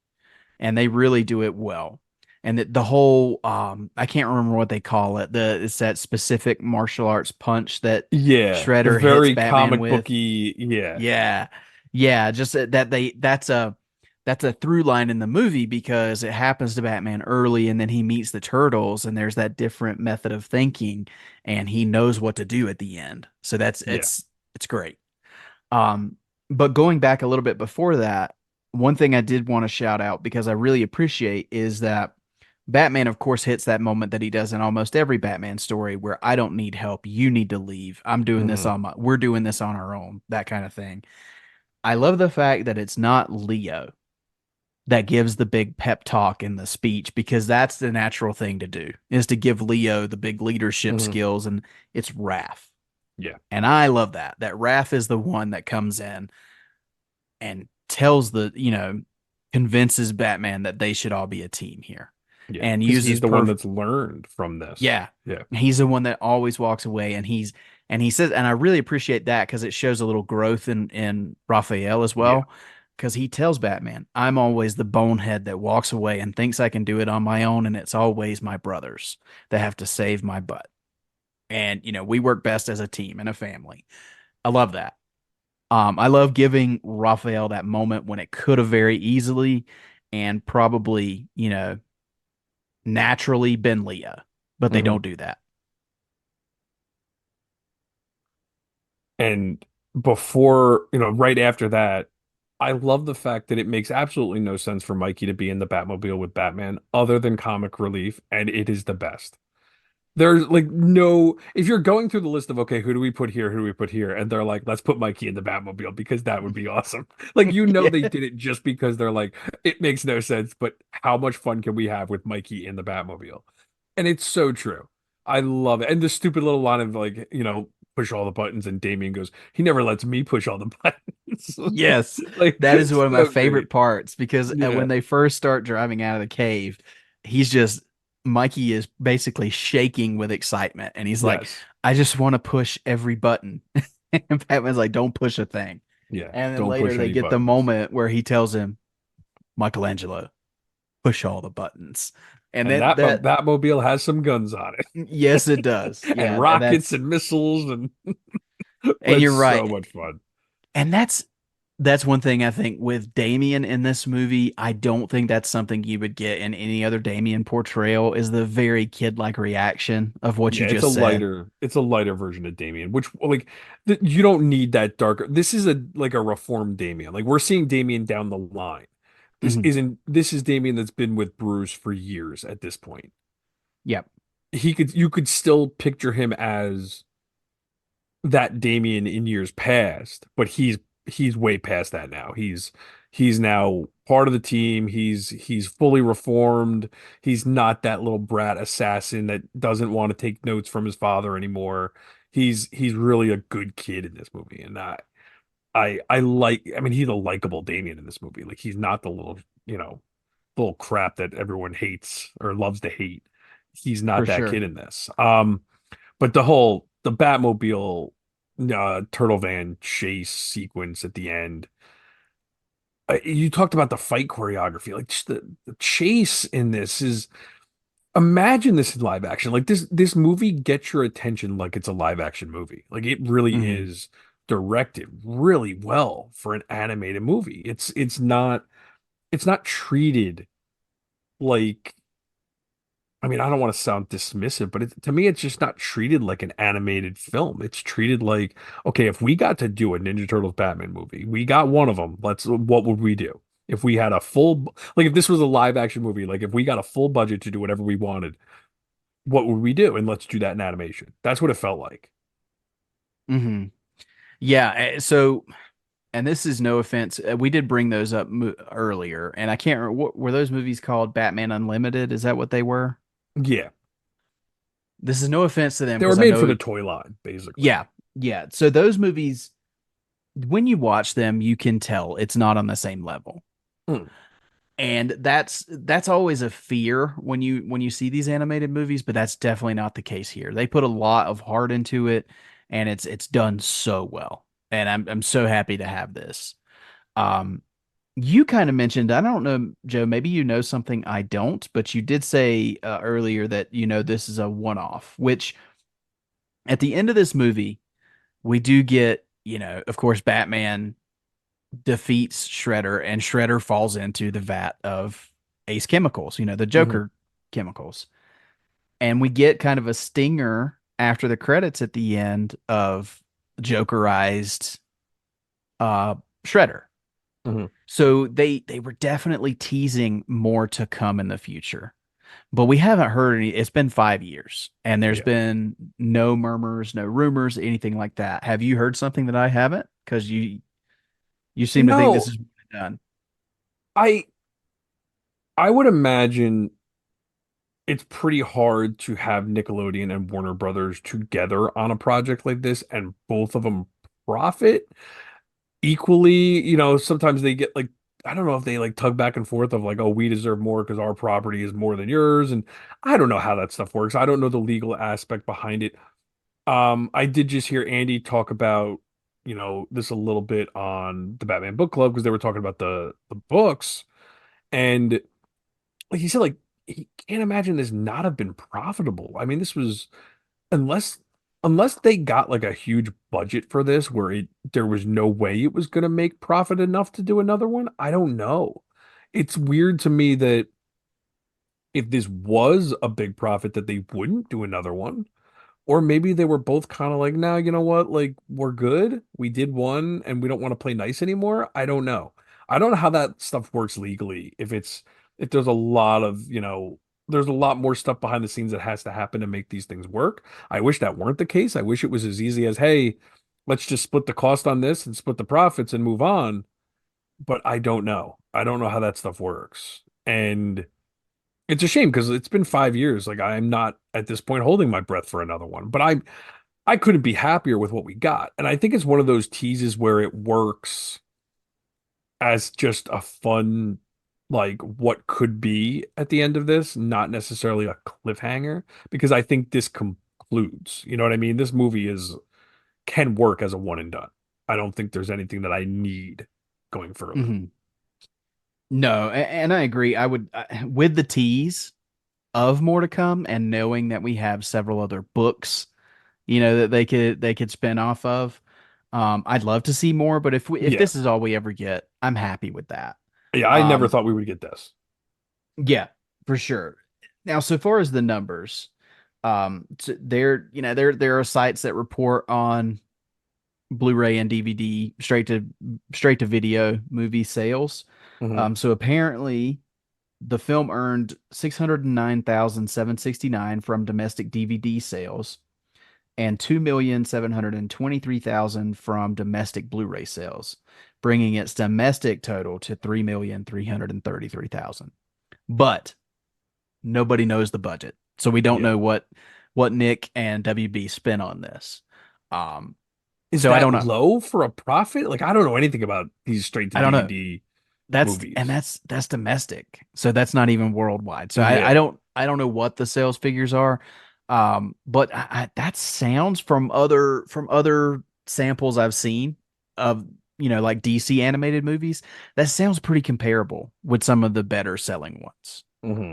and they really do it well and the whole I can't remember what they call it it's that specific martial arts punch that Yeah, the Shredder hits very Batman comic with booky. Yeah, yeah. Yeah, just that that's a through line in the movie because it happens to Batman early and then he meets the turtles and there's that different method of thinking and he knows what to do at the end. So that's yeah. it's great. Um but going back a little bit before that, one thing I did want to shout out because I really appreciate is that Batman, of course, hits that moment that he does in almost every Batman story where I don't need help. You need to leave. Hmm. We're doing this on our own, that kind of thing. I love the fact that it's not Leo that gives the big pep talk in the speech because that's the natural thing to do is to give Leo the big leadership Hmm. skills and it's Raph. Yeah, And I love that Raph is the one that comes in and tells convinces Batman that they should all be a team here yeah. and Because he's uses the one perf that's learned from this. yeah. Yeah, He's the one that always walks away and he says and I really appreciate that because it shows a little growth in Raphael as yeah, well. Because he tells Batman, I'm always the bonehead that walks away and thinks I can do it on my own, and it's always my brothers that have to save my butt. And we work best as a team and a family. I love that. I love giving Raphael that moment when it could have very easily and probably, naturally been Leah, but they hmm. don't do that. And before, right after that, I love the fact that it makes absolutely no sense for Mikey to be in the Batmobile with Batman other than comic relief, and it is the best. There's like no, if you're going through the list of, okay, who do we put here? Who do we put here? And they're like, let's put Mikey in the Batmobile because that would be awesome. Like, they Yeah. did it just because they're like, it makes no sense, but how much fun can we have with Mikey in the Batmobile? And it's so true. I love it. And the stupid little line of like, push all the buttons, and Damien goes, he never lets me push all the buttons. Yes, Like, that is one of my so favorite great. parts because Yeah. when they first start driving out of the cave, he's just Mikey is basically shaking with excitement, and he's like, Yes. "I just want to push every button." And Batman's like, "Don't push a thing." Yeah. And then Don't later push they any get the buttons. moment where he tells him, "Michelangelo, push all the buttons." And And then that that, Batmobile has some guns on it. yes, it does. And Yeah, rockets and missiles, and and it's you're so right. much fun. And that's one thing I think with Damien in this movie. I don't think that's something you would get in any other Damien portrayal. Is the very kid-like reaction of what you Yeah, just said. it's a lighter version of Damien, which like you don't need that darker. This is a reformed Damien. Like we're seeing Damien down the line. Hmm. This is Damien that's been with Bruce for years at this point. Yep, You could still picture him as that Damien in years past, but he's way past that now. He's now part of the team. He's fully reformed. He's not that little brat assassin that doesn't want to take notes from his father anymore. He's really a good kid in this movie, and I like. I mean, he's a likable Damien in this movie. Like he's not the little crap that everyone hates or loves to hate. He's not for that sure. kid in this. But the Batmobile Turtle Van chase sequence at the end. You talked about the fight choreography, like just the chase in this is imagine this in live action. Like this movie gets your attention like it's a live action movie. Like it really Hmm. is directed really well for an animated movie. It's not treated like I mean, I don't want to sound dismissive, but to me, it's just not treated like an animated film. It's treated like, okay, if we got to do a Ninja Turtles Batman movie, we got one of them. What would we do? If we had like if this was a live action movie, like if we got a full budget to do whatever we wanted, what would we do? And let's do that in animation. That's what it felt like. Hmm. Yeah. So, and this is no offense. We did bring those up earlier, and I can't remember what were those movies called. Batman Unlimited? Is that what they were? Yeah. This is no offense to them They were because I made for know. the toy line, basically. Yeah, yeah. So those movies, when you watch them, you can tell it's not on the same level. Mm, And that's always a fear when you see these animated movies, but that's definitely not the case here. They put a lot of heart into it, and it's done so well. And I'm so happy to have this. Um, you kind of mentioned, I don't know, Joe, maybe you know something I don't, but you did say earlier that this is a one-off, which at the end of this movie, we do get, of course, Batman defeats Shredder, and Shredder falls into the vat of Ace chemicals, the hmm Joker chemicals. And we get kind of a stinger after the credits at the end of Jokerized uh Shredder. hmm So they were definitely teasing more to come in the future. But we haven't heard any. It's been 5 years, and there's Yeah. been no murmurs, no rumors, anything like that. Have you heard something that I haven't? Because you seem to think this No, is done. I I would imagine it's pretty hard to have Nickelodeon and Warner Brothers together on a project like this and both of them profit equally. Sometimes they get like, I don't know if they like tug back and forth of like, oh, we deserve more because our property is more than yours. And I don't know how that stuff works. I don't know the legal aspect behind it. I did just hear Andy talk about, this a little bit on the Batman Book Club because they were talking about the books. And like he said, like he can't imagine this not have been profitable. I mean, this was unless unless they got like a huge budget for this where there was no way it was going to make profit enough to do another one. I don't know. It's weird to me that if this was a big profit that they wouldn't do another one. Or maybe they were both kind of like, nah, you know what? Like, we're good. We did one and we don't want to play nice anymore. I don't know. I don't know how that stuff works legally. If there's a lot of, there's a lot more stuff behind the scenes that has to happen to make these things work. I wish that weren't the case. I wish it was as easy as, hey, let's just split the cost on this and split the profits and move on. But I don't know. I don't know how that stuff works. And It's a shame because it's been 5 years. Like I'm not at this point holding my breath for another one, but I couldn't be happier with what we got. And I think it's one of those teases where it works as just a fun, like what could be at the end of this, not necessarily a cliffhanger, because I think this concludes. You know what I mean? This movie is can work as a one and done. I don't think there's anything that I need going further. Mhm. No, and I agree. I would with the tease of more to come and knowing that we have several other books, that they could spin off of. I'd love to see more, but if Yeah. this is all we ever get, I'm happy with that. Yeah, I never Um, thought we would get this. yeah, for sure. Now, so far as the numbers, there are sites that report on Blu-ray and DVD straight to video movie sales. Hmm. So apparently the film earned 609,769 from domestic DVD sales and 2,723,000 from domestic Blu-ray sales, bringing its domestic total to 3,333,000. But nobody knows the budget. So we don't Yeah. know what Nick and WB spent on this. Um Is so I that don't know. low for a profit? Like I don't know anything about these straight to I don't know. DVD That's and movies. that's domestic. So that's not even worldwide. So I Yeah. don't I don't know what the sales figures are. But that sounds from other samples I've seen of like DC animated movies, that sounds pretty comparable with some of the better selling ones. Hmm.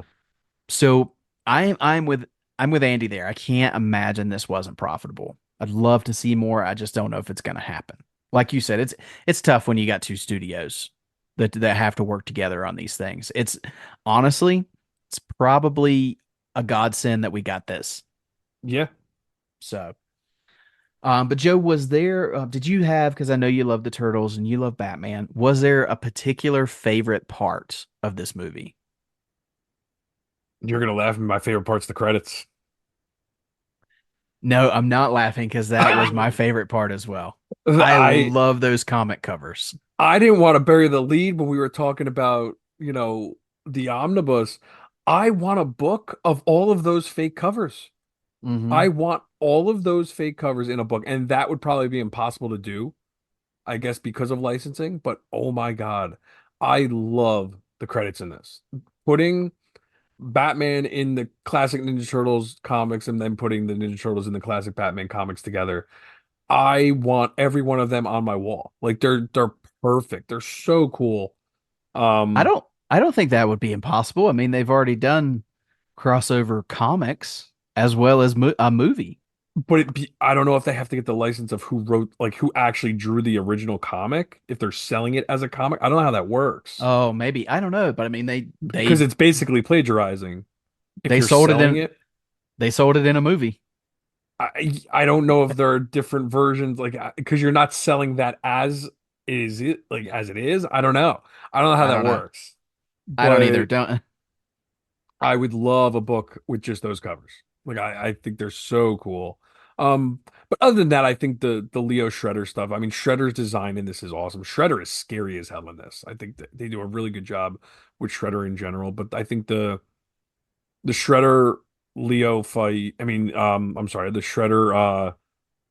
So I'm with Andy there. I can't imagine this wasn't profitable. I'd love to see more. I just don't know if it's going to happen. Like you said, it's tough when you got two studios that have to work together on these things. It's honestly, it's probably a godsend that we got this. Yeah. So, but Joe, was there? Did you have? Because I know you love the Turtles and you love Batman. Was there a particular favorite part of this movie? You're gonna laugh at my favorite part's the credits. No, I'm not laughing because that was my favorite part as well. I I love those comic covers. I didn't want to bury the lead when we were talking about, the omnibus. I want a book of all of those fake covers. I Hmm. want all of those fake covers in a book, and that would probably be impossible to do, I guess, because of licensing. But oh my God, I love the credits in this. Putting Batman in the classic Ninja Turtles comics and then putting the Ninja Turtles in the classic Batman comics together. I want every one of them on my wall. Like they're perfect. They're so cool. I Um, don't I don't think that would be impossible. I mean, they've already done crossover comics as well as a movie. but I don't know if they have to get the license of who wrote, like who actually drew the original comic, if they're selling it as a comic. I don't know how that works Oh, maybe. I don't know, but I mean they because they it's basically plagiarizing if they you're sold it selling in it. they sold it in a movie. I don't know if there are different versions, like because you're not selling that as is it like as it is. I don't know. I don't know how I that don't know. works, I don't either. but Don't I would love a book with just those covers. Like I think they're so cool. But other than that, I think the Leo Shredder stuff. I mean, Shredder's design in this is awesome. Shredder is scary as hell in this. I think that they do a really good job with Shredder in general. But I think the Shredder Leo fight. I mean, I'm sorry, the Shredder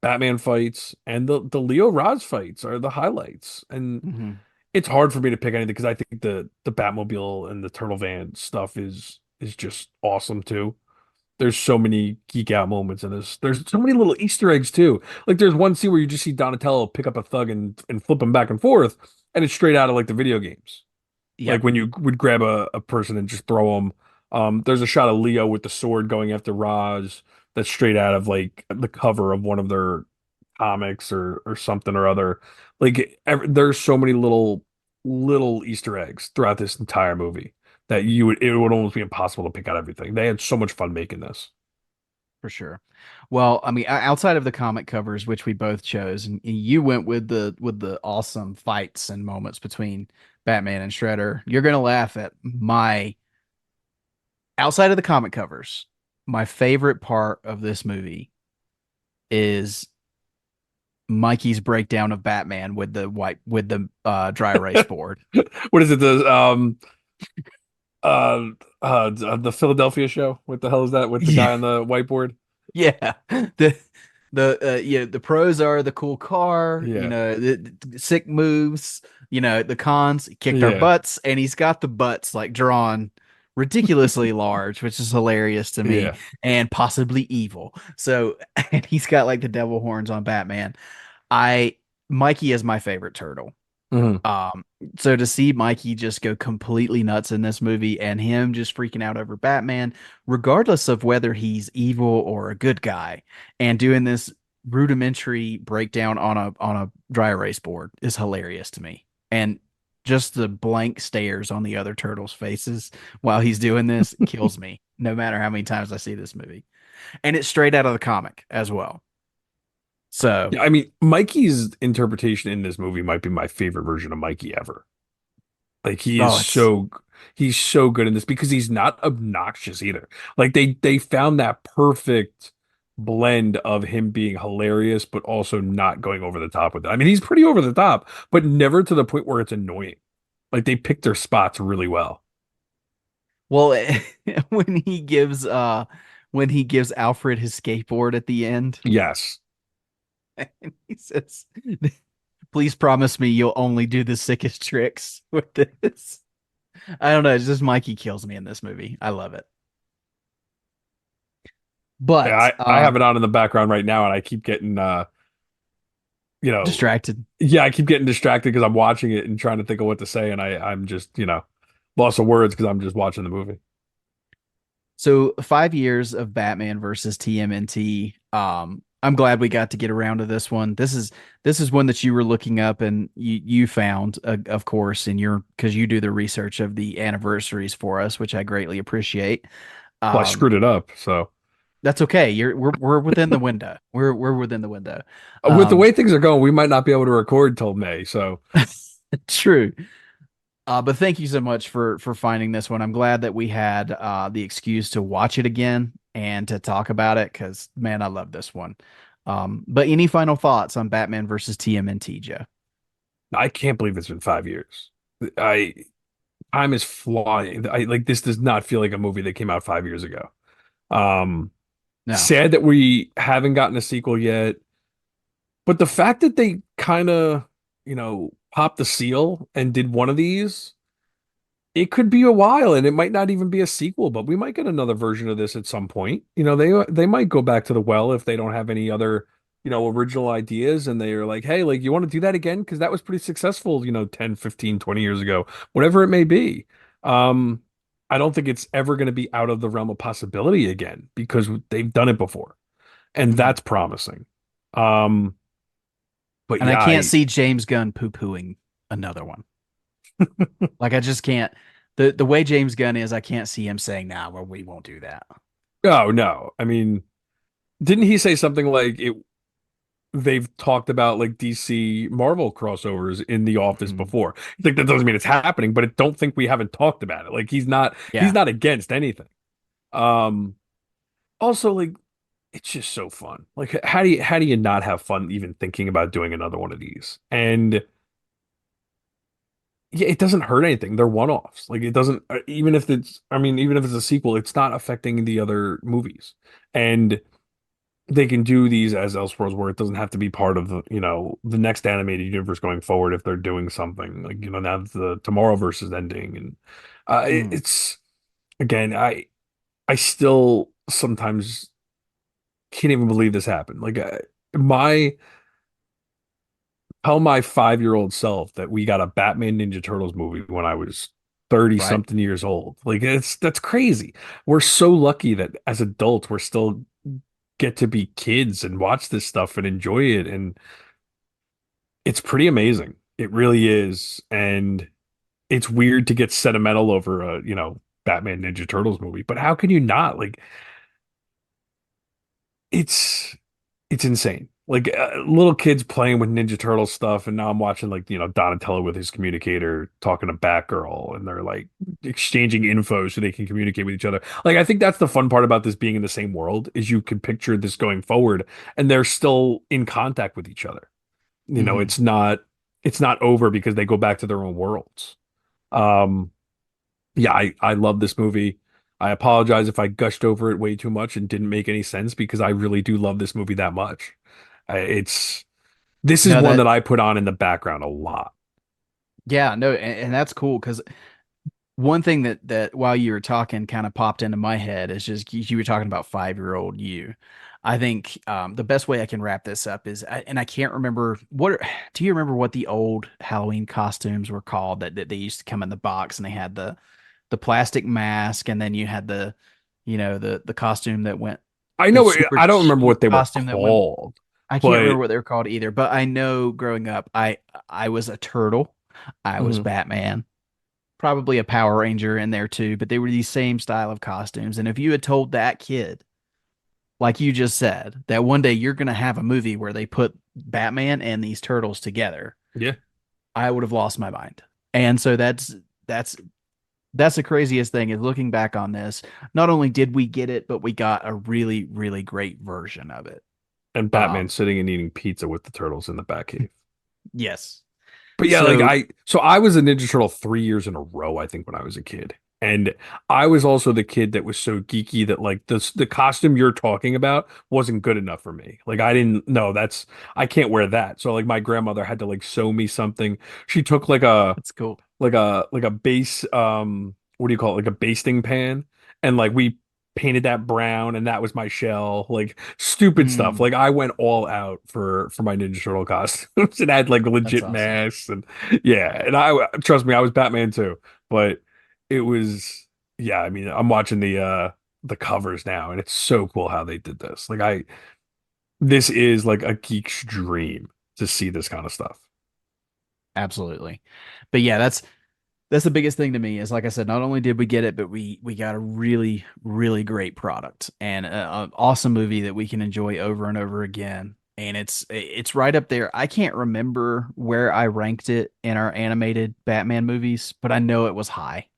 Batman fights and the Leo Raz fights are the highlights. And Mhm. it's hard for me to pick anything because I think the Batmobile and the Turtle Van stuff is just awesome too. There's so many geek out moments in this. There's so many little Easter eggs too. Like there's one scene where you just see Donatello pick up a thug and flip him back and forth, and it's straight out of like the video games. Like Yep. when you would grab a person and just throw them. There's a shot of Leo with the sword going after Raj that's straight out of like the cover of one of their comics or something or other. Like there's so many little Easter eggs throughout this entire movie that it would almost be impossible to pick out everything. They had so much fun making this. For sure. Well, I mean, outside of the comic covers, which we both chose, and you went with the awesome fights and moments between Batman and Shredder, you're gonna laugh at my outside of the comic covers. My favorite part of this movie is Mikey's breakdown of Batman with the dry erase board. What is it? The The Philadelphia show. What the hell is that with the Yeah, guy on the whiteboard? yeah. The pros are the cool car, Yeah, the sick moves, the cons, he kicked our yeah, butts, and he's got the butts like drawn ridiculously large, which is hilarious to me, yeah. and possibly evil. So, and he's got like the devil horns on Batman. I Mikey is my favorite turtle. Mhm. Um, so to see Mikey just go completely nuts in this movie and him just freaking out over Batman, regardless of whether he's evil or a good guy, and doing this rudimentary breakdown on a dry erase board is hilarious to me. And just the blank stares on the other turtles' faces while he's doing this kills me, no matter how many times I see this movie. And it's straight out of the comic as well. So, Yeah, I mean, Mikey's interpretation in this movie might be my favorite version of Mikey ever. Like oh, it's he's so good in this because he's not obnoxious either. Like they found that perfect blend of him being hilarious but also not going over the top with it. I mean, he's pretty over the top, but never to the point where it's annoying. Like they picked their spots really well. well, when when he gives Alfred his skateboard at the end, Yes. and he says, "Please promise me you'll only do the sickest tricks with this." I don't know, it's just Mikey kills me in this movie. I love it. Yeah, But I have it on in the background right now and I keep getting you know, distracted. yeah, I keep getting distracted because I'm watching it and trying to think of what to say and I'm just, lost of words because I'm just watching the movie. So 5 years of Batman versus TMNT. I'm glad we got to get around to this one. This is one that you were looking up and you found, of course, in your because you do the research of the anniversaries for us, which I greatly appreciate. Well, I Um, screwed it up, so that's okay. We're within the window. We're within the window. with the Um, way things are going, we might not be able to record till May. So true. But thank you so much for finding this one. I'm glad that we had the excuse to watch it again and to talk about it because man, I love this one. But any final thoughts on Batman versus TMNT, Joe? I can't believe it's been 5 years. I Time is flying. I like this does not feel like a movie that came out 5 years ago. Um, No. Sad that we haven't gotten a sequel yet, but the fact that they kind of, popped the seal and did one of these, it could be a while and it might not even be a sequel, but we might get another version of this at some point. They might go back to the well if they don't have any other, original ideas and they're like, "Hey, like you want to do that again because that was pretty successful, 10, 15, 20 years ago." Whatever it may be. Um I don't think it's ever going to be out of the realm of possibility again because they've done it before and Mhm. that's promising. Um but And I yeah, can't see James Gunn poo-pooing another one. Like I just can't. The way James Gunn is, I can't see him saying, "Nah, well, we won't do that." oh no. I mean, didn't he say something like it they've talked about like DC Marvel crossovers in the office Mhm. before. Like that doesn't mean it's happening, but I don't think we haven't talked about it. Like he's Yeah. not against anything. Um Also like it's just so fun. Like how do you not have fun even thinking about doing another one of these? And yeah, it doesn't hurt anything. They're one-offs. Like it doesn't even if it's I mean even if it's a sequel, it's not affecting the other movies. And they can do these as Elseworlds where it doesn't have to be part of the next animated universe going forward if they're doing something like now that the Tomorrowverse is ending and Mm. it's again I still sometimes can't even believe this happened like my tell my 5-year-old self that we got a Batman Ninja Turtles movie when I was 30 Right. something years old like that's crazy. We're so lucky that as adults we're still get to be kids and watch this stuff and enjoy it. And it's pretty amazing. It really is. And it's weird to get sentimental over a, Batman Ninja Turtles movie, but how can you not? Like it's it's insane. Like little kids playing with Ninja Turtle stuff, and now I'm watching like Donatello with his communicator talking to Batgirl, and they're like exchanging info so they can communicate with each other. Like I think that's the fun part about this being in the same world is you can picture this going forward, and they're still in contact with each other. Hmm. It's not over because they go back to their own worlds. Um, Yeah, I love this movie. I apologize if I gushed over it way too much and didn't make any sense because I really do love this movie that much. It's this is No, one that that I put on in the background a lot. yeah, no, and that's cool because one thing that while you were talking kind of popped into my head is just you were talking about 5-year-old you. I think the best way I can wrap this up is, and I can't remember do you remember what the old Halloween costumes were called that they used to come in the box and they had the plastic mask and then you had the costume that went I the know super I don't remember cheap what they were costume that went. called, I can't but remember what they were called either, but I know growing up I was a turtle, I was mhm. Batman, probably a Power Ranger in there too, but they were these same style of costumes. And if you had told that kid, like you just said, that one day you're going to have a movie where they put Batman and these turtles together, Yeah. I would have lost my mind. And so that's that's the craziest thing is looking back on this. Not only did we get it, but we got a really, really great version of it. And Batman Um, sitting and eating pizza with the turtles in the Batcave. yes. But yeah, like So I was a Ninja Turtle 3 years in a row, I think, when I was a kid. And I was also the kid that was so geeky that like the costume you're talking about wasn't good enough for me. Like I didn't know I can't wear that. So like my grandmother had to like sew me something. She took that's cool. like a base what do you call it? Like a basting pan and like we painted that brown and that was my shell. Like stupid stuff. Mm, Like I went all out for my Ninja Turtle costumes. It had like that's legit awesome. masks and yeah. And I trust me, I was Batman too. But it was yeah, I mean, I'm watching the covers now and it's so cool how they did this. Like I this is like a geek's dream to see this kind of stuff. Absolutely. But yeah, that's the biggest thing to me is like I said, not only did we get it, but we got a really, really great product and an awesome movie that we can enjoy over and over again. And it's right up there. I can't remember where I ranked it in our animated Batman movies, but I know it was high.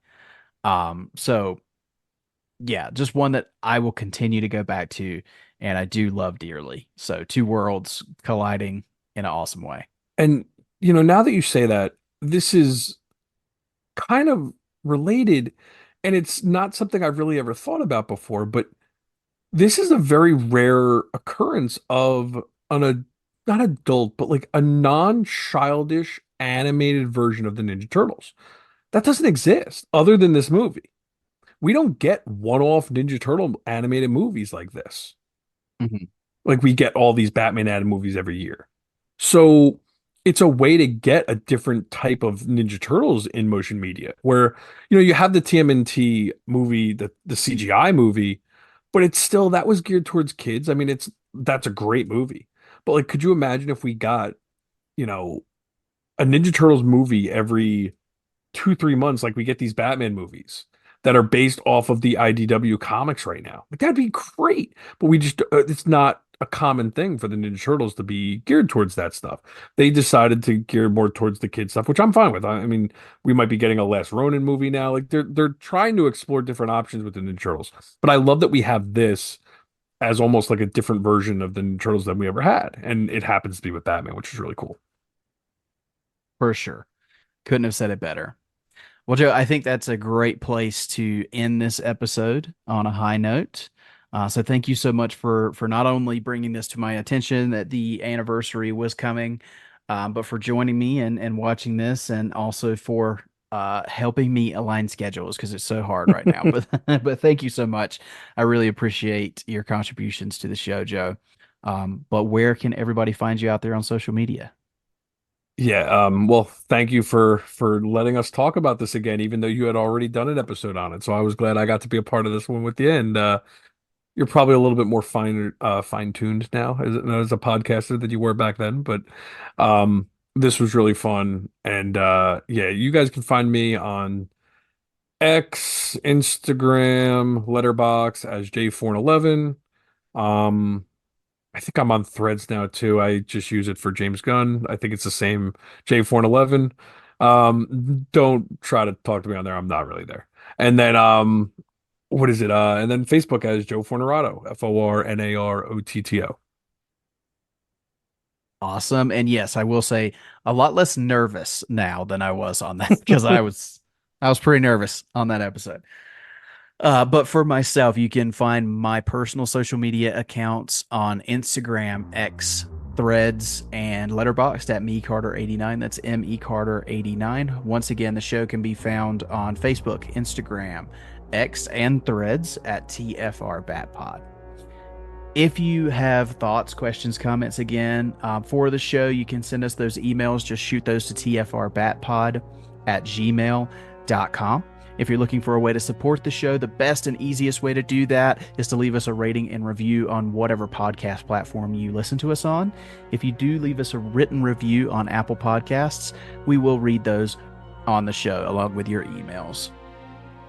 So yeah, just one that I will continue to go back to and I do love dearly. So two worlds colliding in an awesome way. And you know, now that you say that, this is kind of related, and it's not something I've really ever thought about before, but this is a very rare occurrence of not adult, but like a non-childish animated version of the Ninja Turtles. That doesn't exist other than this movie. We don't get one-off Ninja Turtle animated movies like this. Mhm. Like we get all these Batman animated movies every year. So it's a way to get a different type of Ninja Turtles in motion media where, you know, you have the TMNT movie, the CGI movie, but it's still that was geared towards kids. I mean, that's a great movie. But like, could you imagine if we got, you know, a Ninja Turtles movie every 2, 3 months, like we get these Batman movies that are based off of the IDW comics right now. Like that'd be great, but we just it's not a common thing for the Ninja Turtles to be geared towards that stuff. They decided to gear more towards the kid stuff, which I'm fine with. I mean, we might be getting a Last Ronin movie now. Like they're trying to explore different options with the Ninja Turtles. But I love that we have this as almost like a different version of the Ninja Turtles than we ever had, and it happens to be with Batman, which is really cool. For sure. Couldn't have said it better. Well, Joe, I think that's a great place to end this episode on a high note. So thank you so much for not only bringing this to my attention that the anniversary was coming, but for joining me and watching this, and also for helping me align schedules because it's so hard right now. But but thank you so much. I really appreciate your contributions to the show, Joe. But where can everybody find you out there on social media? Yeah, well, thank you for letting us talk about this again, even though you had already done an episode on it. So I was glad I got to be a part of this one with you. And you're probably a little bit more fine-tuned now as a podcaster than you were back then. But this was really fun. And yeah, you guys can find me on X, Instagram, Letterbox as J411. Um, I think I'm on Threads now too. I just use it for James Gunn. I think it's the same J411. Don't try to talk to me on there. I'm not really there. And then what is it? And then Facebook as Joe Fornerato, Fornarotto. Awesome. And yes, I will say a lot less nervous now than I was on that because I was I was pretty nervous on that episode. But for myself, you can find my personal social media accounts on Instagram, X, Threads, and Letterboxd at mecarter89. That's mecarter89. Once again, the show can be found on Facebook, Instagram, X, and Threads at tfrbatpod. If you have thoughts, questions, comments again for the show, you can send us those emails. Just shoot those to tfrbatpod@gmail.com. If you're looking for a way to support the show, the best and easiest way to do that is to leave us a rating and review on whatever podcast platform you listen to us on. If you do leave us a written review on Apple Podcasts, we will read those on the show along with your emails.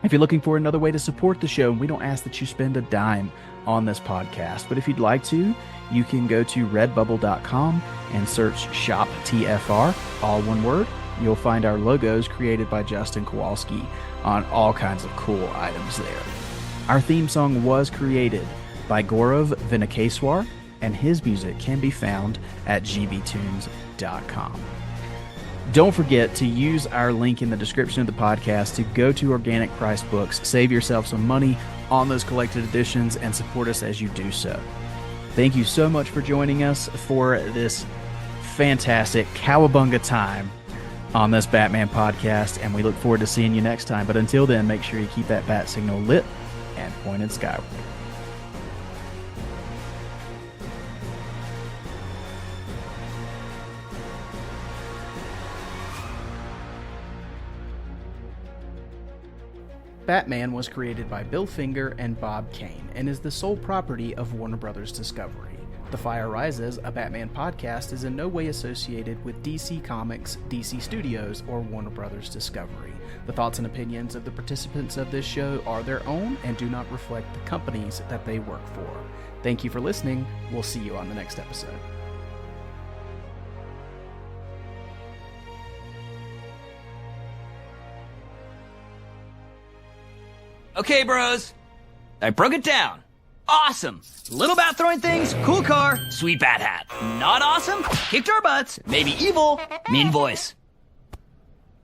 If you're looking for another way to support the show, we don't ask that you spend a dime on this podcast, but if you'd like to, you can go to redbubble.com and search Shop TFR, all one word. You'll find our logos created by Justin Kowalski on all kinds of cool items there. Our theme song was created by Gaurav Venkateswar, and his music can be found at gbtunes.com. Don't forget to use our link in the description of the podcast to go to Organic Price Books, save yourself some money on those collected editions, and support us as you do so. Thank you so much for joining us for this fantastic cowabunga time on this Batman podcast, and we look forward to seeing you next time. But until then, make sure you keep that bat signal lit and pointed skyward. Batman was created by Bill Finger and Bob Kane and is the sole property of Warner Brothers Discovery. The Fire Rises, a Batman podcast, is in no way associated with DC Comics, DC Studios, or Warner Brothers Discovery. The thoughts and opinions of the participants of this show are their own and do not reflect the companies that they work for. Thank you for listening. We'll see you on the next episode. Okay, bros. I broke it down. Awesome. Little bat throwing things, cool car, sweet bat hat. Not awesome, kicked our butts, maybe evil, mean voice.